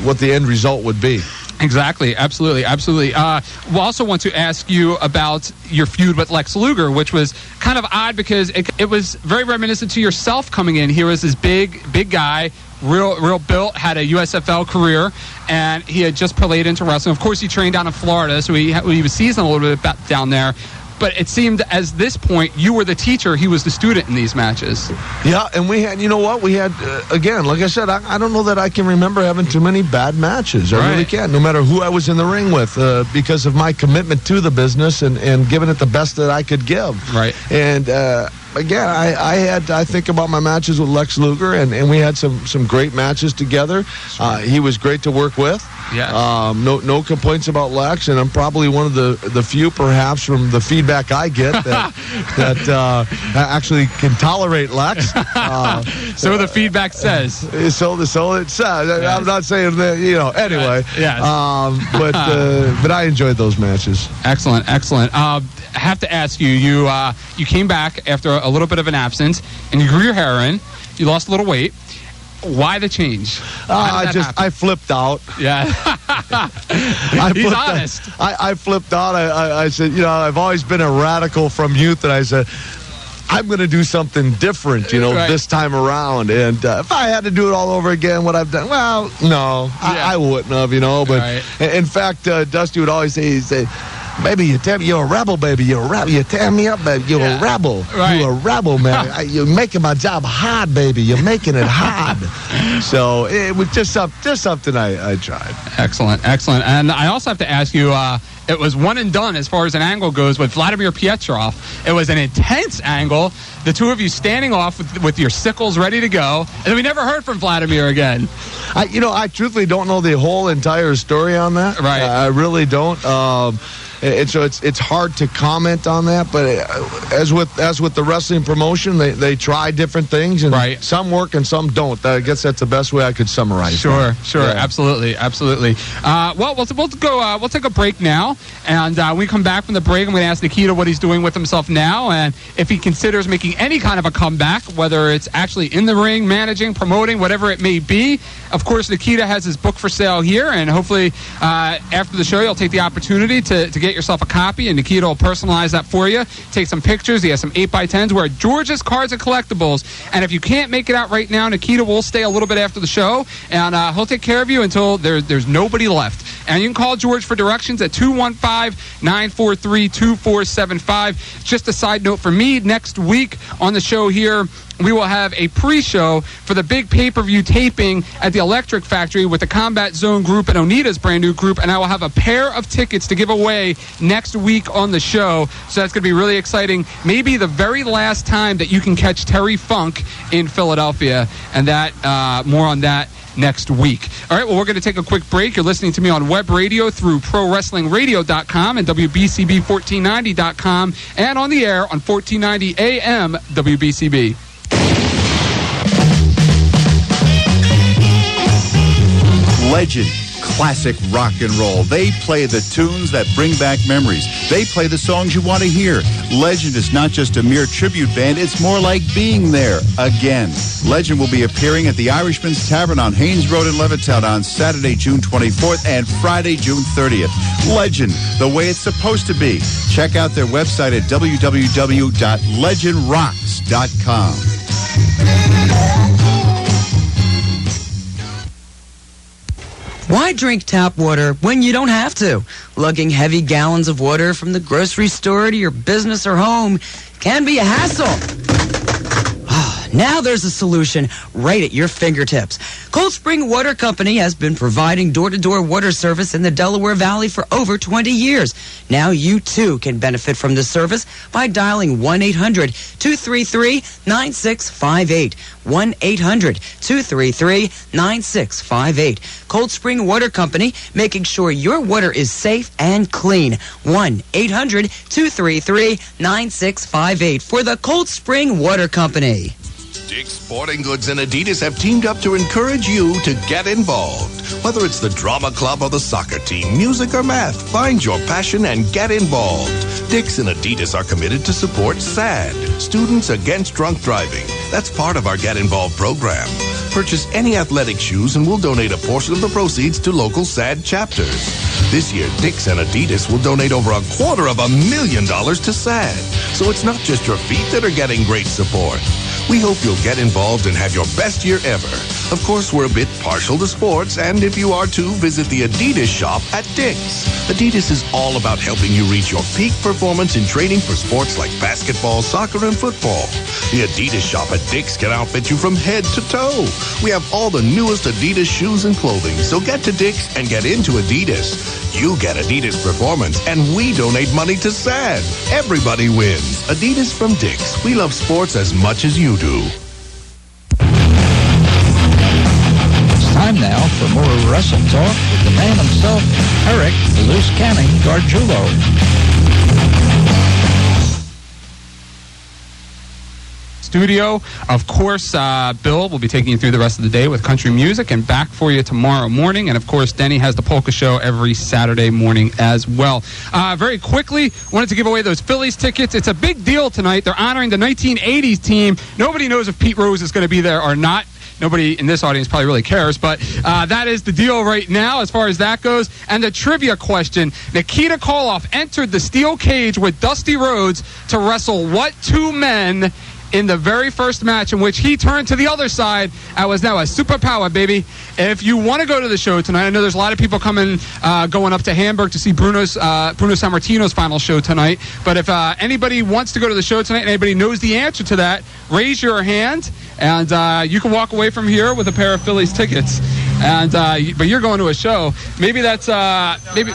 [SPEAKER 2] what the end result would be.
[SPEAKER 1] Exactly. Absolutely. We also want to ask you about your feud with Lex Luger, which was kind of odd because it was very reminiscent to yourself coming in. He was this big guy, real built, had a USFL career, and he had just played into wrestling. Of course, he trained down in Florida, so he was seasoned a little bit down there. But it seemed, as this point, you were the teacher, he was the student in these matches.
[SPEAKER 2] Yeah, and we had, we had, again, like I said, I don't know that I can remember having too many bad matches. I really can't, no matter who I was in the ring with, because of my commitment to the business and giving it the best that I could give.
[SPEAKER 1] Right.
[SPEAKER 2] And, again, I think about my matches with Lex Luger, and we had some great matches together. He was great to work with.
[SPEAKER 1] Yeah.
[SPEAKER 2] No complaints about Lex, and I'm probably one of the few, perhaps, from the feedback I get that actually can tolerate Lex.
[SPEAKER 1] So the feedback says.
[SPEAKER 2] So it says. Yes. I'm not saying that, anyway.
[SPEAKER 1] Yes.
[SPEAKER 2] But I enjoyed those matches.
[SPEAKER 1] Excellent. I have to ask you, you came back after a little bit of an absence, and you grew your hair in. You lost a little weight. Why the change?
[SPEAKER 2] I flipped out.
[SPEAKER 1] Yeah. He's honest.
[SPEAKER 2] I flipped out. I said, I've always been a radical from youth, and I said, I'm going to do something different, this time around. And if I had to do it all over again, what I've done, well, no, I wouldn't have, But in fact, Dusty would always say, baby, you're a rebel, baby. You're a rebel. You tear me up, baby. You're a rebel.
[SPEAKER 1] Right.
[SPEAKER 2] You're a rebel, man. You're making my job hard, baby. You're making it hard. So it was just something I tried.
[SPEAKER 1] Excellent. And I also have to ask you, it was one and done as far as an angle goes with Vladimir Pietrov. It was an intense angle. The two of you standing off with your sickles ready to go. And we never heard from Vladimir again.
[SPEAKER 2] I truthfully don't know the whole entire story on that.
[SPEAKER 1] Right.
[SPEAKER 2] I really don't. And so it's hard to comment on that, but as with the wrestling promotion, they try different things, and some work and some don't. I guess that's the best way I could summarize.
[SPEAKER 1] Sure, yeah. Absolutely. Well, we'll go. We'll take a break now, and when we come back from the break, I'm going to ask Nikita what he's doing with himself now, and if he considers making any kind of a comeback, whether it's actually in the ring, managing, promoting, whatever it may be. Of course, Nikita has his book for sale here, and hopefully after the show, you'll take the opportunity to get yourself a copy, and Nikita will personalize that for you. Take some pictures. He has some 8x10s. We're at George's Cards and Collectibles, and if you can't make it out right now, Nikita will stay a little bit after the show, and he'll take care of you until there's nobody left. And you can call George for directions at 215-943-2475. Just a side note for me, next week on the show here, we will have a pre-show for the big pay-per-view taping at the Electric Factory with the Combat Zone group and Onita's brand new group, and I will have a pair of tickets to give away next week on the show. So that's going to be really exciting. Maybe the very last time that you can catch Terry Funk in Philadelphia, and that more on that next week. All right, well, we're going to take a quick break. You're listening to me on web radio through ProWrestlingRadio.com and WBCB1490.com, and on the air on 1490 AM WBCB.
[SPEAKER 4] Legend, classic rock and roll. They play the tunes that bring back memories. They play the songs you want to hear. Legend is not just a mere tribute band, it's more like being there again. Legend will be appearing at the Irishman's Tavern on Haynes Road in Levittown on Saturday, June 24th and Friday, June 30th. Legend, the way it's supposed to be. Check out their website at www.legendrocks.com.
[SPEAKER 7] Why drink tap water when you don't have to? Lugging heavy gallons of water from the grocery store to your business or home can be a hassle. Now there's a solution right at your fingertips. Cold Spring Water Company has been providing door-to-door water service in the Delaware Valley for over 20 years. Now you too can benefit from the service by dialing 1-800-233-9658. 1-800-233-9658. Cold Spring Water Company, making sure your water is safe and clean. 1-800-233-9658 for the Cold Spring Water Company.
[SPEAKER 8] Dick's Sporting Goods and Adidas have teamed up to encourage you to get involved. Whether it's the drama club or the soccer team, music or math, find your passion and get involved. Dick's and Adidas are committed to support SAD, Students Against Drunk Driving. That's part of our Get Involved program. Purchase any athletic shoes and we'll donate a portion of the proceeds to local SAD chapters. This year, Dick's and Adidas will donate over $250,000 to SAD. So it's not just your feet that are getting great support. We hope you'll get involved and have your best year ever. Of course, we're a bit partial to sports, and if you are too, visit the Adidas shop at Dick's. Adidas is all about helping you reach your peak performance in training for sports like basketball, soccer, and football. The Adidas shop at Dick's can outfit you from head to toe. We have all the newest Adidas shoes and clothing, so get to Dick's and get into Adidas. You get Adidas Performance, and we donate money to SAD. Everybody wins. Adidas from Dick's. We love sports as much as you do.
[SPEAKER 5] It's time now for more Wrestle Talk with the man himself, Eric the Loose Canning Gargiulo.
[SPEAKER 1] Studio. Of course, Bill will be taking you through the rest of the day with country music and back for you tomorrow morning. And, of course, Denny has the polka show every Saturday morning as well. Very quickly, wanted to give away those Phillies tickets. It's a big deal tonight. They're honoring the 1980s team. Nobody knows if Pete Rose is going to be there or not. Nobody in this audience probably really cares, but that is the deal right now as far as that goes. And the trivia question, Nikita Koloff entered the steel cage with Dusty Rhodes to wrestle what two men in the very first match in which he turned to the other side. I was now a superpower, baby. If you want to go to the show tonight, I know there's a lot of people going up to Hamburg to see Bruno Sammartino's final show tonight. But if anybody wants to go to the show tonight and anybody knows the answer to that, raise your hand, and you can walk away from here with a pair of Phillies tickets. And but you're going to a show. Maybe that's no, we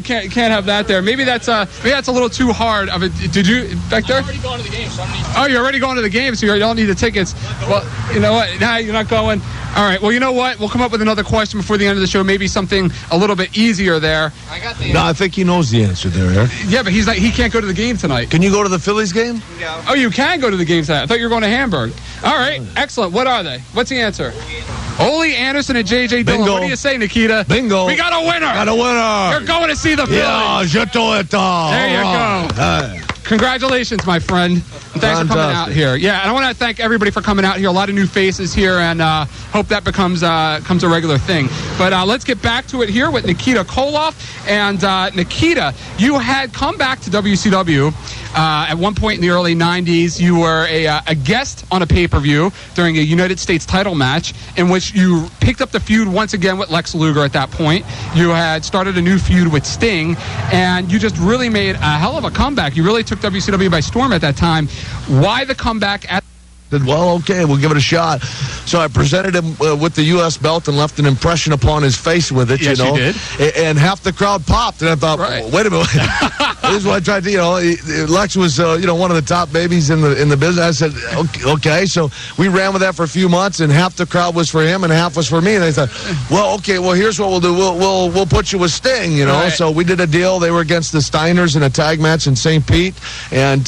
[SPEAKER 1] can't have that there. Maybe that's a little too hard of it. Did you back there? I'm already going to the game, so you're already going to the game, so you don't need the tickets. Well, you know what? Nah, you're not going. All right. Well, you know what? We'll come up with another question before the end of the show. Maybe something a little bit easier there.
[SPEAKER 2] I got the answer. No, I think he knows the answer there, Eric.
[SPEAKER 1] Yeah, but he can't go to the game tonight.
[SPEAKER 2] Can you go to the Phillies game?
[SPEAKER 1] No. Oh, you can go to the game tonight. I thought you were going to Hamburg. All right. Excellent. What are they? What's the answer? Ole Anderson and J.J. Dillon.
[SPEAKER 2] Bingo.
[SPEAKER 1] What do you say, Nikita?
[SPEAKER 2] Bingo.
[SPEAKER 1] We got a winner. You're going to see the Phillies.
[SPEAKER 2] Yeah, je t'attends.
[SPEAKER 1] There you go. Congratulations, my friend. And thanks for coming out here. Yeah, and I want to thank everybody for coming out here. A lot of new faces here, and hope that becomes a regular thing. But let's get back to it here with Nikita Koloff. And Nikita, you had come back to WCW at one point in the early 90s. You were a guest on a pay-per-view during a United States title match in which you picked up the feud once again with Lex Luger at that point. You had started a new feud with Sting, and you just really made a hell of a comeback. You really took WCW by storm at that time. Why the comeback at...
[SPEAKER 2] Well, okay, we'll give it a shot. So I presented him with the U.S. belt and left an impression upon his face with it,
[SPEAKER 1] yes,
[SPEAKER 2] you know.
[SPEAKER 1] You did.
[SPEAKER 2] And half the crowd popped, and I thought, wait a minute. This is what I tried to, Lex was, one of the top babies in the business. I said, okay. So we ran with that for a few months, and half the crowd was for him and half was for me. And they thought, well, okay, well, here's what we'll do. We'll put you with Sting, you know. Right. So we did a deal. They were against the Steiners in a tag match in St. Pete, and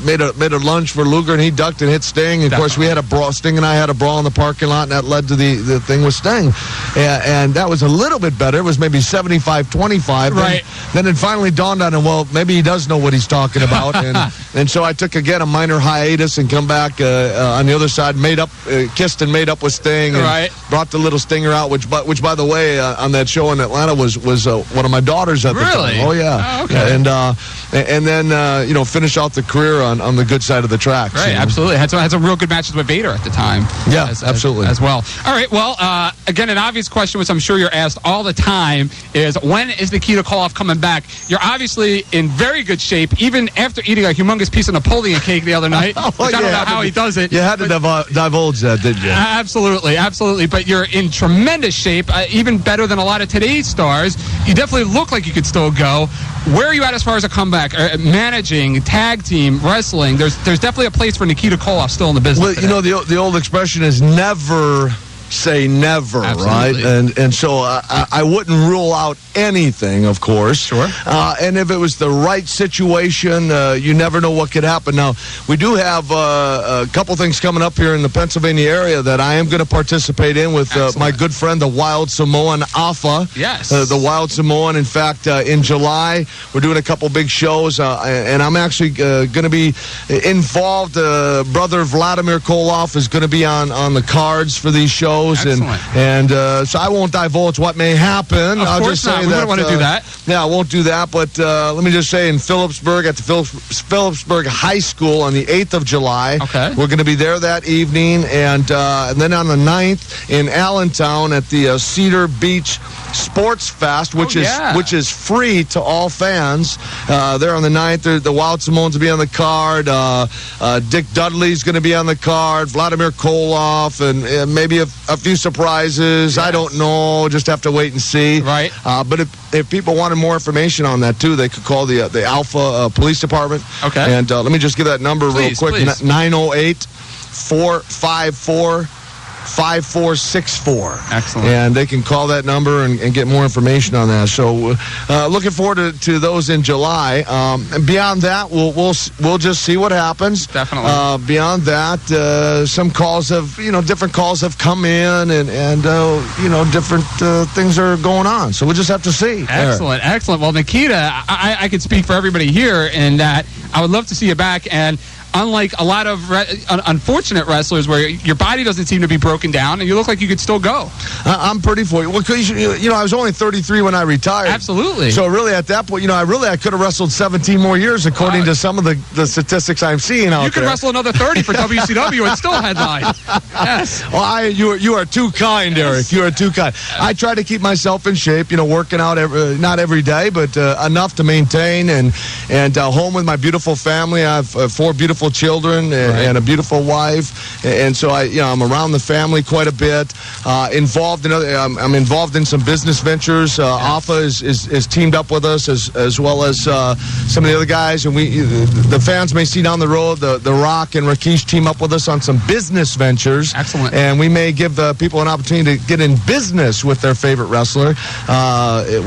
[SPEAKER 2] made a lunge for Luger, and he ducked and hit Sting. And of course, we had a brawl. Sting and I had a brawl in the parking lot, and that led to the thing with Sting. And that was a little bit better. It was maybe 75-25.
[SPEAKER 1] Right.
[SPEAKER 2] Then it finally dawned on him, well, maybe he does know what he's talking about. And so I took, again, a minor hiatus and come back on the other side, kissed and made up with Sting. And brought the little Stinger out, which by the way, on that show in Atlanta was one of my daughters at the time. Oh, yeah.
[SPEAKER 1] Okay.
[SPEAKER 2] And then, finish out the career on the good side of the tracks.
[SPEAKER 1] Right, absolutely. Had had some real good matches with Vader at the time.
[SPEAKER 2] Yeah, absolutely.
[SPEAKER 1] As well. All right, well, again, an obvious question, which I'm sure you're asked all the time, is when is Nikita Koloff coming back? You're obviously in very good shape, even after eating a humongous piece of Napoleon cake the other night, which I don't know how he does it.
[SPEAKER 2] You had to divulge that, didn't you?
[SPEAKER 1] Absolutely, absolutely. But you're in tremendous shape, even better than a lot of today's stars. You definitely look like you could still go. Where are you at as far as a comeback? Managing, tag team, wrestling. There's definitely a place for Nikita Koloff still in the business.
[SPEAKER 2] Well,
[SPEAKER 1] today.
[SPEAKER 2] you know, the old expression is never say never,
[SPEAKER 1] Absolutely.
[SPEAKER 2] right? And so I wouldn't rule out anything, of course.
[SPEAKER 1] Sure.
[SPEAKER 2] And if it was the right situation, you never know what could happen. Now, we do have a couple things coming up here in the Pennsylvania area that I am going to participate in with my good friend, the Wild Samoan Afa.
[SPEAKER 1] Yes.
[SPEAKER 2] The Wild Samoan. In fact, in July, we're doing a couple big shows, and I'm actually going to be involved. Brother Vladimir Koloff is going to be on the cards for these shows. And so I won't divulge what may happen.
[SPEAKER 1] Of
[SPEAKER 2] I'll
[SPEAKER 1] course
[SPEAKER 2] just say
[SPEAKER 1] not. We wouldn't want to do that.
[SPEAKER 2] Yeah, I won't do that. But let me just say, in Phillipsburg, at the Phillipsburg High School on the 8th of July, we're going to be there that evening. And then on the 9th in Allentown at the Cedar Beach Sports Fest, which is free to all fans. There on the 9th, the Wild Samoans will be on the card. Dick Dudley's going to be on the card. Vladimir Koloff, and maybe a few surprises. I don't know. Just have to wait and see.
[SPEAKER 1] Right.
[SPEAKER 2] But if people wanted more information on that too, they could call the Alpha Police Department.
[SPEAKER 1] Okay.
[SPEAKER 2] And let me just give that number real quick. 908-454-5464.
[SPEAKER 1] Excellent.
[SPEAKER 2] And they can call that number and get more information on that. So looking forward to those in July. And beyond that, we'll just see what happens.
[SPEAKER 1] Definitely.
[SPEAKER 2] Beyond that, some calls different calls have come in, and different things are going on. So we'll just have to see.
[SPEAKER 1] Excellent, excellent. Well, Nikita, I could speak for everybody here in that I would love to see you back. And unlike a lot of unfortunate wrestlers where your body doesn't seem to be broken down and you look like you could still go.
[SPEAKER 2] I'm pretty for you. Well, because, I was only 33 when I retired.
[SPEAKER 1] Absolutely.
[SPEAKER 2] So really at that point, I could have wrestled 17 more years according to some of the statistics I'm seeing out there.
[SPEAKER 1] You could wrestle another 30 for WCW and still headline. Yes.
[SPEAKER 2] Well, you are too kind, Eric. You are too kind. I try to keep myself in shape, working out not every day, but enough to maintain, and home with my beautiful family. I have 4 beautiful children and a beautiful wife, and so I'm around the family quite a bit. Involved in I'm involved in some business ventures. Alpha is teamed up with us as well as some of the other guys, and the fans may see down the road the Rock and Rakesh team up with us on some business ventures.
[SPEAKER 1] Excellent.
[SPEAKER 2] And we may give people an opportunity to get in business with their favorite wrestler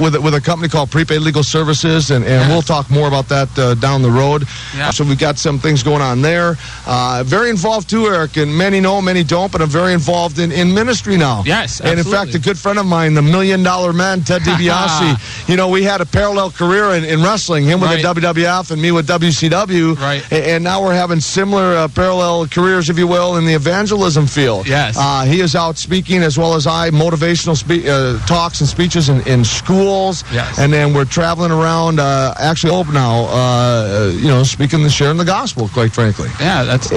[SPEAKER 2] with a company called Prepaid Legal Services, and we'll talk more about that down the road.
[SPEAKER 1] Yeah.
[SPEAKER 2] So we've got some things going on there. Very involved too, Eric, and many know, many don't, but I'm very involved in ministry now.
[SPEAKER 1] Yes,
[SPEAKER 2] absolutely. And in fact, a good friend of mine, the $1 Million Man, Ted DiBiase, we had a parallel career in wrestling, him with the WWF and me with WCW.
[SPEAKER 1] Right.
[SPEAKER 2] And now we're having similar parallel careers, if you will, in the evangelism field.
[SPEAKER 1] Yes.
[SPEAKER 2] He is out speaking as well as I, motivational talks and speeches in schools.
[SPEAKER 1] Yes.
[SPEAKER 2] And then we're traveling around, actually hope now, speaking and sharing the gospel, quite frankly.
[SPEAKER 1] Yeah, that's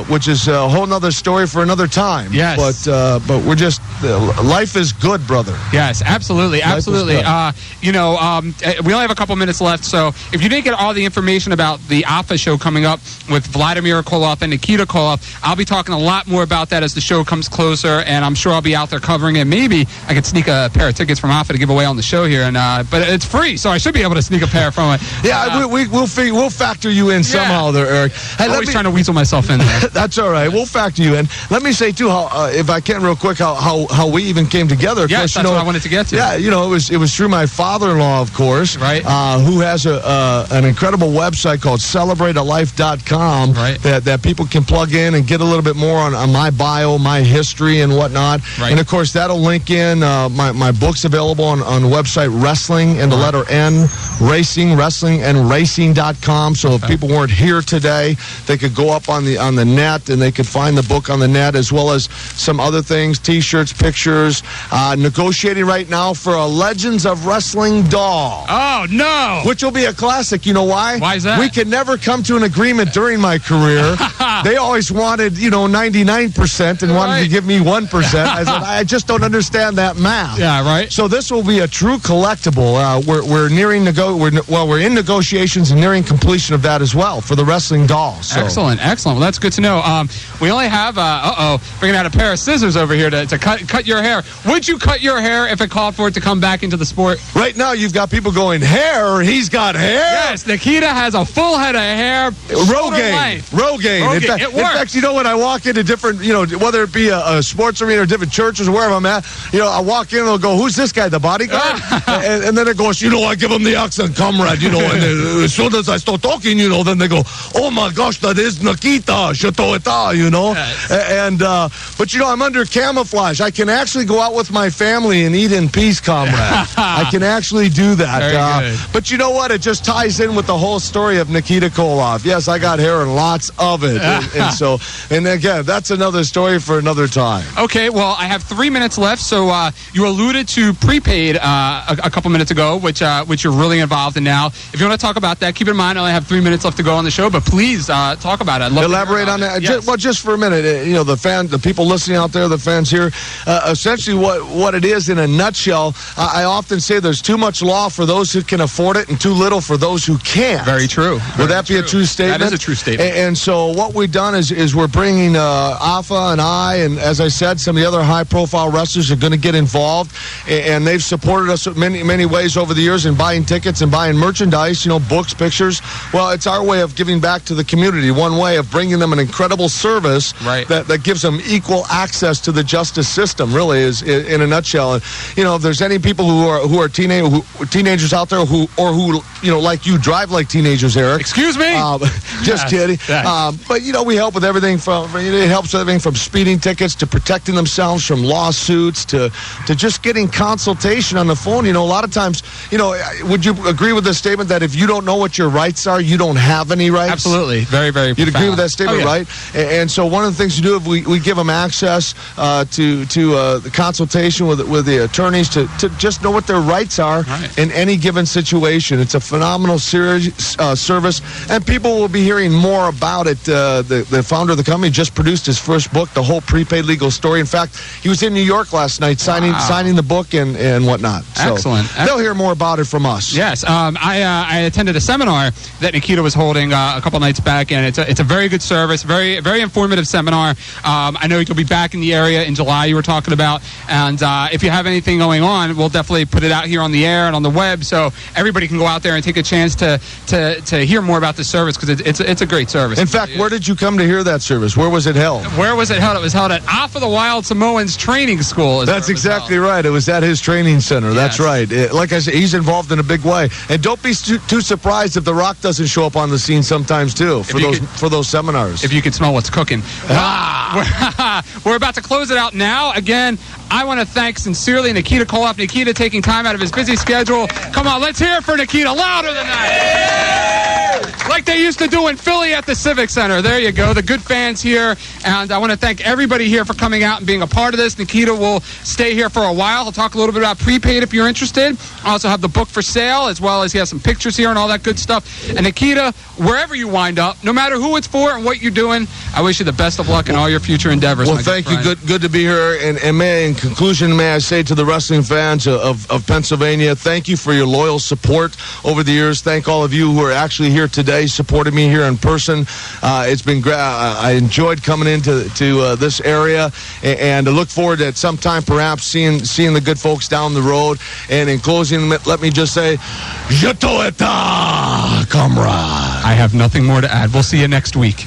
[SPEAKER 2] which is a whole other story for another time.
[SPEAKER 1] Yes.
[SPEAKER 2] But we're just, life is good, brother.
[SPEAKER 1] Yes, absolutely, absolutely. We only have a couple minutes left, so if you didn't get all the information about the Alpha show coming up with Vladimir Koloff and Nikita Koloff, I'll be talking a lot more about that as the show comes closer, and I'm sure I'll be out there covering it. Maybe I could sneak a pair of tickets from Alpha to give away on the show here, but it's free, so I should be able to sneak a pair from it.
[SPEAKER 2] Yeah, we'll factor you in somehow there, Eric.
[SPEAKER 1] Hey, always trying to weasel myself in there.
[SPEAKER 2] That's all right. We'll factor you in. Let me say too, how if I can, real quick, how we even came together.
[SPEAKER 1] Yes, that's what I wanted to get to.
[SPEAKER 2] Yeah, it was through my father-in-law, of course,
[SPEAKER 1] right?
[SPEAKER 2] Who has an incredible website called CelebrateALife.com,
[SPEAKER 1] right?
[SPEAKER 2] That people can plug in and get a little bit more on my bio, my history, and whatnot.
[SPEAKER 1] Right.
[SPEAKER 2] And of course, that'll link in my books available on the website Wrestling and the letter N, Racing, Wrestling and Racing.com. So if people weren't here today, today. They could go up on the net, and they could find the book on the net, as well as some other things, T-shirts, pictures. Negotiating right now for a Legends of Wrestling doll.
[SPEAKER 1] Oh, no!
[SPEAKER 2] Which will be a classic. You know why?
[SPEAKER 1] Why is that?
[SPEAKER 2] We could never come to an agreement during my career. They always wanted, 99% and wanted to give me 1%. I said, I just don't understand that math.
[SPEAKER 1] Yeah, right.
[SPEAKER 2] So this will be a true collectible. We're nearing we're in negotiations and nearing completion of that as well for the wrestling doll. So.
[SPEAKER 1] Excellent. Well, that's good to know. We only have bringing out a pair of scissors over here to cut your hair. Would you cut your hair if it called for it to come back into the sport?
[SPEAKER 2] Right now, you've got people going, hair? He's got hair?
[SPEAKER 1] Yes, Nikita has a full head of hair.
[SPEAKER 2] Rogaine. In fact, when I walk into different, whether it be a sports arena or different churches or wherever I'm at, I walk in and they'll go, who's this guy, the bodyguard? and then it goes, I give him the accent, comrade, and as soon as I start talking, then they go, oh my gosh, that is Nikita,
[SPEAKER 1] Yes.
[SPEAKER 2] But I'm under camouflage. I can actually go out with my family and eat in peace, comrade. I can actually do that.
[SPEAKER 1] Very good.
[SPEAKER 2] But you know what? It just ties in with the whole story of Nikita Koloff. Yes, I got hair and lots of it. and again, that's another story for another time.
[SPEAKER 1] Okay, well, I have 3 minutes left. So you alluded to prepaid a couple minutes ago, which you're really involved in now. If you want to talk about that, keep in mind I only have 3 minutes left to go on the show, but please talk about it.
[SPEAKER 2] Elaborate on that.
[SPEAKER 1] Yes.
[SPEAKER 2] Just for a minute. The people listening out there, the fans here, essentially what it is in a nutshell, I often say there's too much law for those who can afford it and too little for those who can't.
[SPEAKER 1] Very true.
[SPEAKER 2] Would that be a true statement?
[SPEAKER 1] That is a true statement.
[SPEAKER 2] And so what we've done is we're bringing Afa and I, and as I said, some of the other high-profile wrestlers are going to get involved, and they've supported us in many ways over the years in buying tickets and buying merchandise, books, pictures. Well, it's our way of giving back to the community, one way of bringing them an incredible service that gives them equal access to the justice system, really, is in a nutshell. And, if there's any people who are teenagers out there who like you, drive like teenagers, Eric.
[SPEAKER 1] Excuse me?
[SPEAKER 2] Just kidding. But, we help with everything it helps with everything from speeding tickets to protecting themselves from lawsuits to just getting consultation on the phone. A lot of times, would you agree with the statement that if you don't know what your rights are, you don't have any rights?
[SPEAKER 1] Absolutely. Very, very
[SPEAKER 2] You'd agree with that statement, right? And so one of the things you do, we give them access to the consultation with the attorneys to just know what their rights are in any given situation. It's a phenomenal service, and people will be hearing more about it. The founder of the company just produced his first book, The Whole Prepaid Legal Story. In fact, he was in New York last night signing the book and whatnot. So
[SPEAKER 1] Excellent.
[SPEAKER 2] They'll hear more about it from us.
[SPEAKER 1] Yes. I attended a seminar that Nikita was holding a couple nights back, and it's a very good service, very, very informative seminar. I know you'll be back in the area in July, you were talking about, and if you have anything going on, we'll definitely put it out here on the air and on the web so everybody can go out there and take a chance to hear more about this service, because it's a great service.
[SPEAKER 2] In fact, where did you come to hear that service? Where was it held?
[SPEAKER 1] Where was it held? It was held at Afa the Wild Samoans Training School.
[SPEAKER 2] That's exactly right. It was at his training center. Yes. That's right. Like I said, he's involved in a big way. And don't be too surprised if The Rock doesn't show up on the scene sometimes, too, for those seminars.
[SPEAKER 1] If you could smell what's cooking. We're about to close it out now. Again, I want to thank sincerely Nikita Koloff. Nikita taking time out of his busy schedule. Come on, let's hear it for Nikita. Louder than that. Like they used to do in Philly at the Civic Center. There you go. The good fans here. And I want to thank everybody here for coming out and being a part of this. Nikita will stay here for a while. He'll talk a little bit about prepaid if you're interested. I also have the book for sale, as well as he has some pictures here and all that good stuff. And Nikita, wherever you wind up, no matter who it's for and what you're doing, I wish you the best of luck in all your future endeavors.
[SPEAKER 2] Well, thank you. Good to be here. And in conclusion, may I say to the wrestling fans of Pennsylvania, thank you for your loyal support over the years. Thank all of you who are actually here today supporting me here in person. It's been great. I enjoyed coming into this area, and I look forward to at some time perhaps seeing the good folks down the road. And in closing, let me just say, Je t'aime, comrade.
[SPEAKER 1] I have nothing more to add. We'll see you next week.